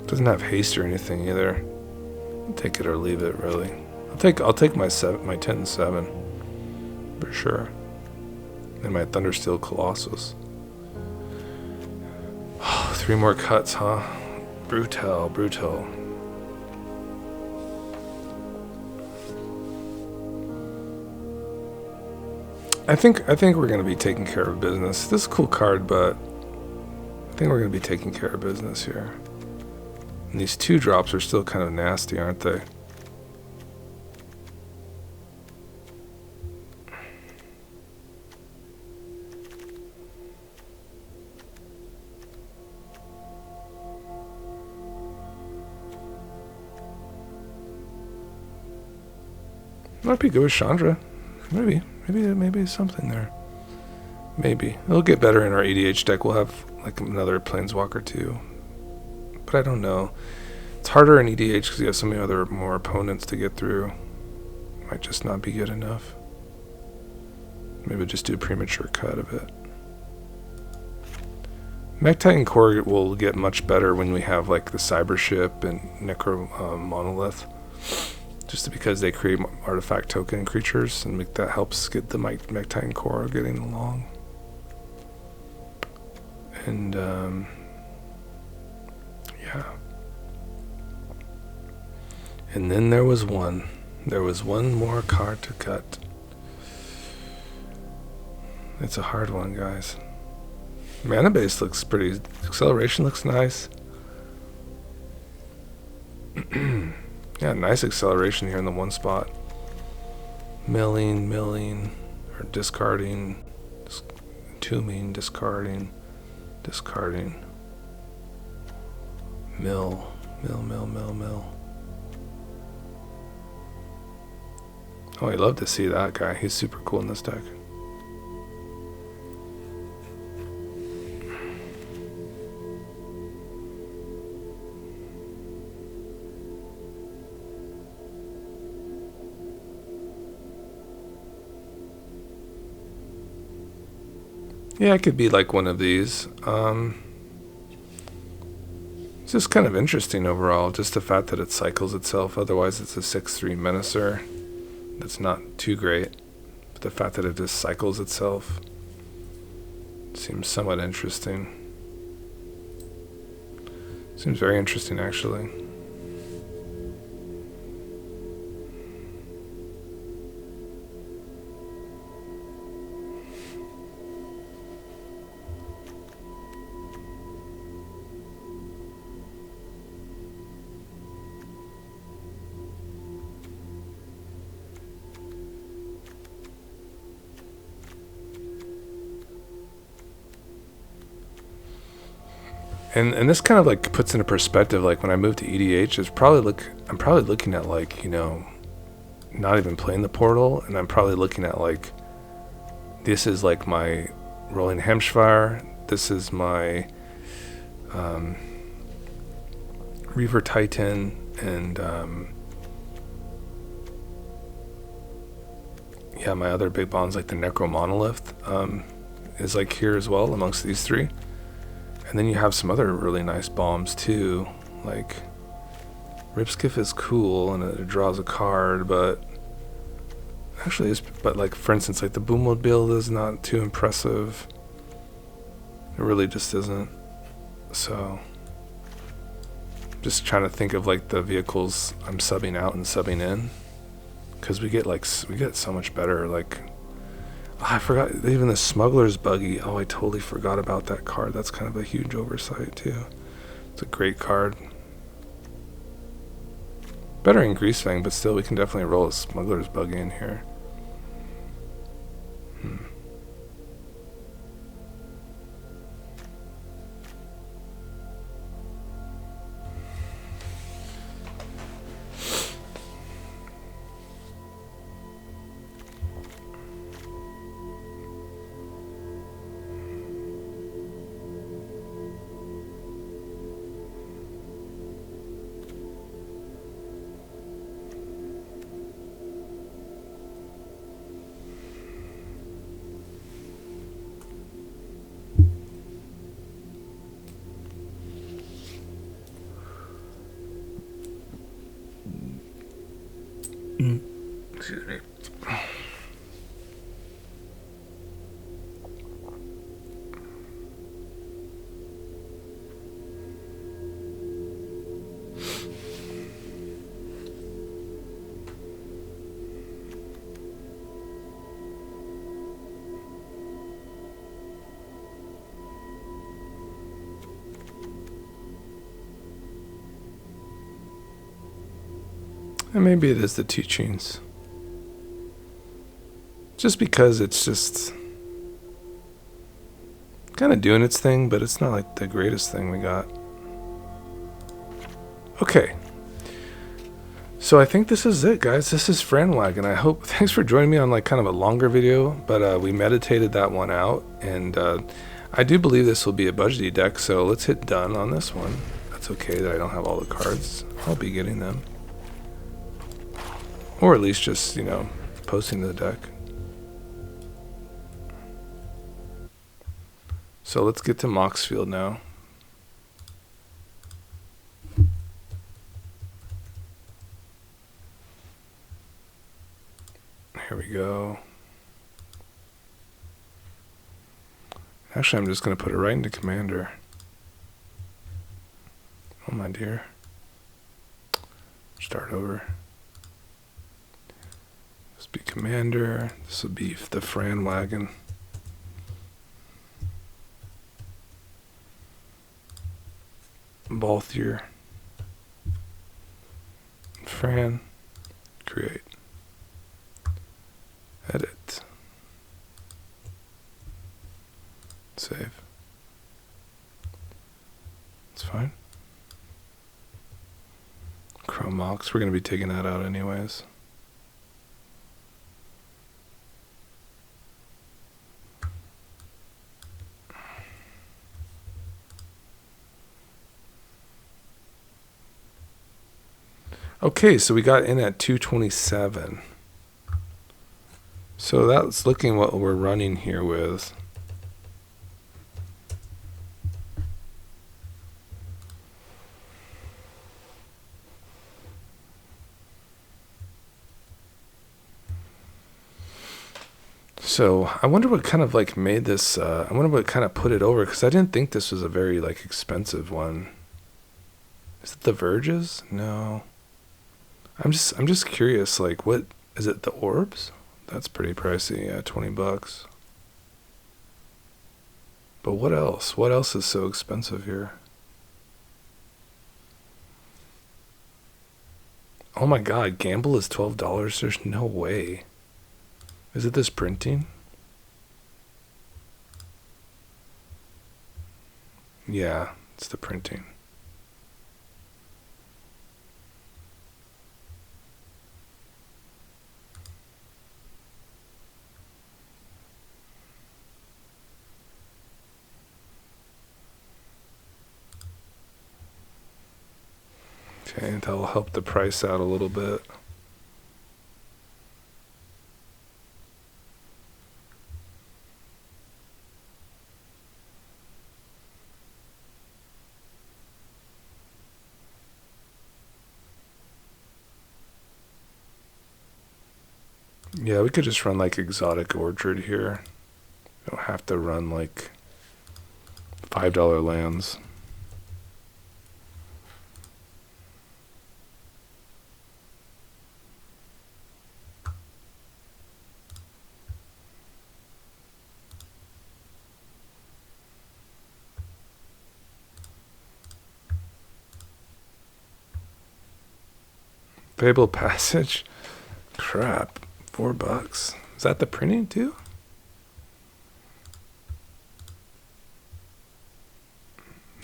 Doesn't have haste or anything either. Take it or leave it, really. I'll take my 10-7 for sure, and my Thundersteel Colossus. Oh, 3 more cuts, huh? Brutal. I think we're gonna be taking care of business. This is a cool card, but I think we're gonna be taking care of business here. And these 2 drops are still kind of nasty, aren't they? Might be good with Chandra. Maybe something there. Maybe. It'll get better in our EDH deck. We'll have like another Planeswalker too. But I don't know. It's harder in EDH because you have so many other more opponents to get through. Might just not be good enough. Maybe just do a premature cut of it. Mech Titan Core will get much better when we have like the Cyber Ship and Necro Monolith. Just because they create artifact token creatures and that helps get the Mech Titan Core getting along. And yeah. And then there was one. There was one more card to cut. It's a hard one, guys. Mana base looks pretty. Acceleration looks nice. Yeah, nice acceleration here in the one spot. Milling, or discarding, entombing, discarding. Mill. Oh, I'd love to see that guy. He's super cool in this deck. Yeah, it could be like one of these. It's just kind of interesting overall, just the fact that it cycles itself. Otherwise, it's a 6/3 Menacer. That's not too great. But the fact that it just cycles itself seems somewhat interesting. Seems very interesting, actually. And this kind of like puts into perspective, like when I moved to EDH, I'm probably looking at like, you know, not even playing the portal, and I'm probably looking at like, this is like my Rolling Hemshfire, this is my Reaver Titan, and yeah, my other big bombs like the Necro Monolith is like here as well amongst these three. And then you have some other really nice bombs too, like Ripskiff is cool and it draws a card, but actually but like for instance like the Boommobile is not too impressive. It really just isn't. So just trying to think of like the vehicles I'm subbing out and subbing in, because we get so much better. Like I forgot even the Smuggler's Buggy. Oh, I totally forgot about that card. That's kind of a huge oversight too. It's a great card. Better in Greasefang, but still we can definitely roll a Smuggler's Buggy in here. Excuse me. And maybe it is the teachings. Just because it's just kind of doing its thing, but it's not like the greatest thing we got. Okay. So I think this is it, guys. This is Fran, and I hope, thanks for joining me on like kind of a longer video, but we meditated that one out, and I do believe this will be a budgety deck, so let's hit done on this one. That's okay that I don't have all the cards. I'll be getting them. Or at least just, posting the deck. So let's get to Moxfield now. Here we go. Actually, I'm just going to put it right into Commander. Oh, my dear. Start over. This will be Commander. This will be the Fran wagon. Balthier. Fran. Create. Edit. Save. It's fine. Chromox, we're going to be taking that out anyways. Okay, so we got in at 227. So that's looking what we're running here with. So I wonder what kind of like made this, I wonder what kind of put it over, because I didn't think this was a very like expensive one. Is it the Verges? No. I'm just curious, like what, is it the Orbs? That's pretty pricey, yeah, $20. But what else? What else is so expensive here? Oh my god, Gamble is $12? There's no way. Is it this printing? Yeah, it's the printing. Okay, that'll help the price out a little bit. Yeah, we could just run like exotic orchard here. We don't have to run like $5 lands. Fable Passage? Crap. $4. Is that the printing too?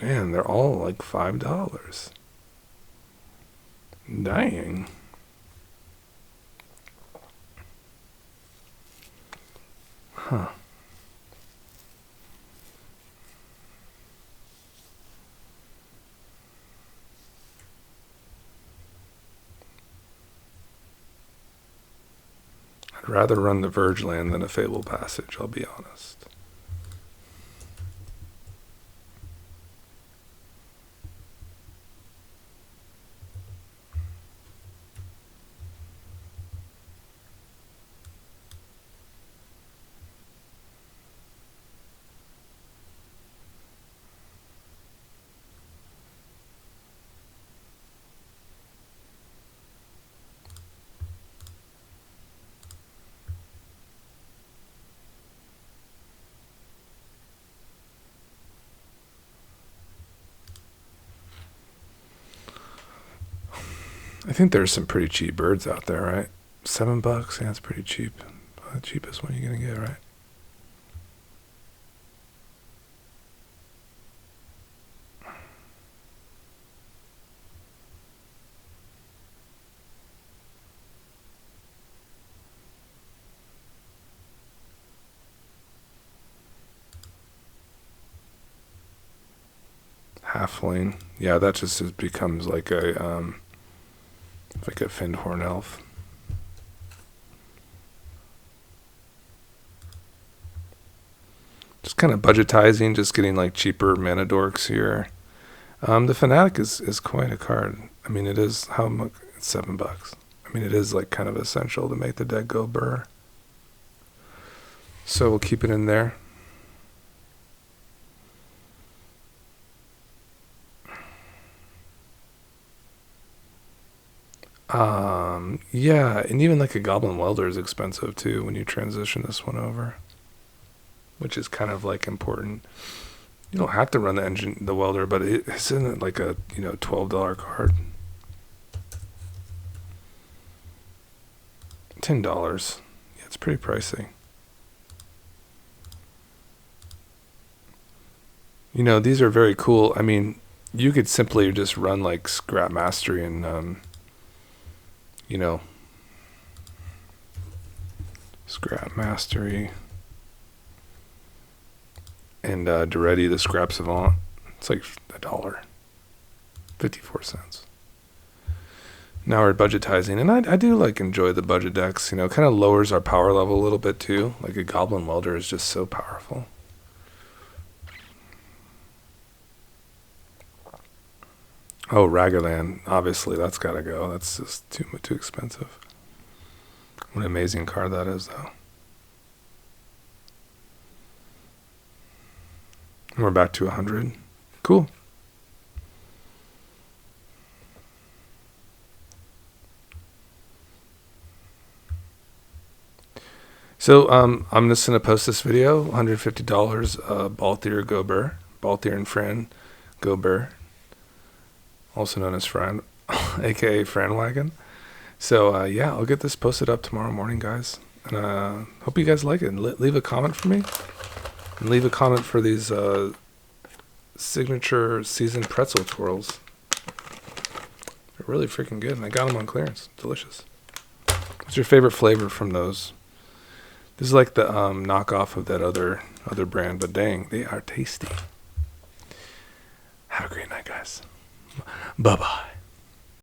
Man, they're all like $5. Dang. Huh. I'd rather run the Verge land than a Fable Passage, I'll be honest. I think there's some pretty cheap birds out there, right? $7? Yeah, that's pretty cheap. The cheapest one you're going to get, right? Halfling. Yeah, that just becomes like a finned horn elf. Just kind of budgetizing, just getting like cheaper mana dorks here. The Fanatic is quite a card. I mean, it is, how much? It's $7. I mean, it is like kind of essential to make the deck go burr. So we'll keep it in there. Yeah, and even like a Goblin Welder is expensive too when you transition this one over, which is kind of like important. You don't have to run the welder, but isn't it like a $12 card? $10. Yeah, it's pretty pricey. These are very cool. I mean, you could simply just run like Scrap Mastery and Scrap Mastery and Duretti the Scrap Savant. It's like $1, 54 cents. Now we're budgetizing, and I do like enjoy the budget decks. Kind of lowers our power level a little bit too. Like a Goblin Welder is just so powerful. Oh, Ragavan, obviously that's got to go. That's just too expensive. What an amazing card that is, though. And we're back to 100. Cool. So I'm just going to post this video, $150, Balthier go burr. Balthier and Fran go burr. Also known as Fran, aka Fran Wagon. So yeah, I'll get this posted up tomorrow morning, guys. And hope you guys like it. And leave a comment for me. And leave a comment for these signature seasoned pretzel twirls. They're really freaking good, and I got them on clearance. Delicious. What's your favorite flavor from those? This is like the knockoff of that other brand, but dang, they are tasty. Have a great night, guys. Bye-bye.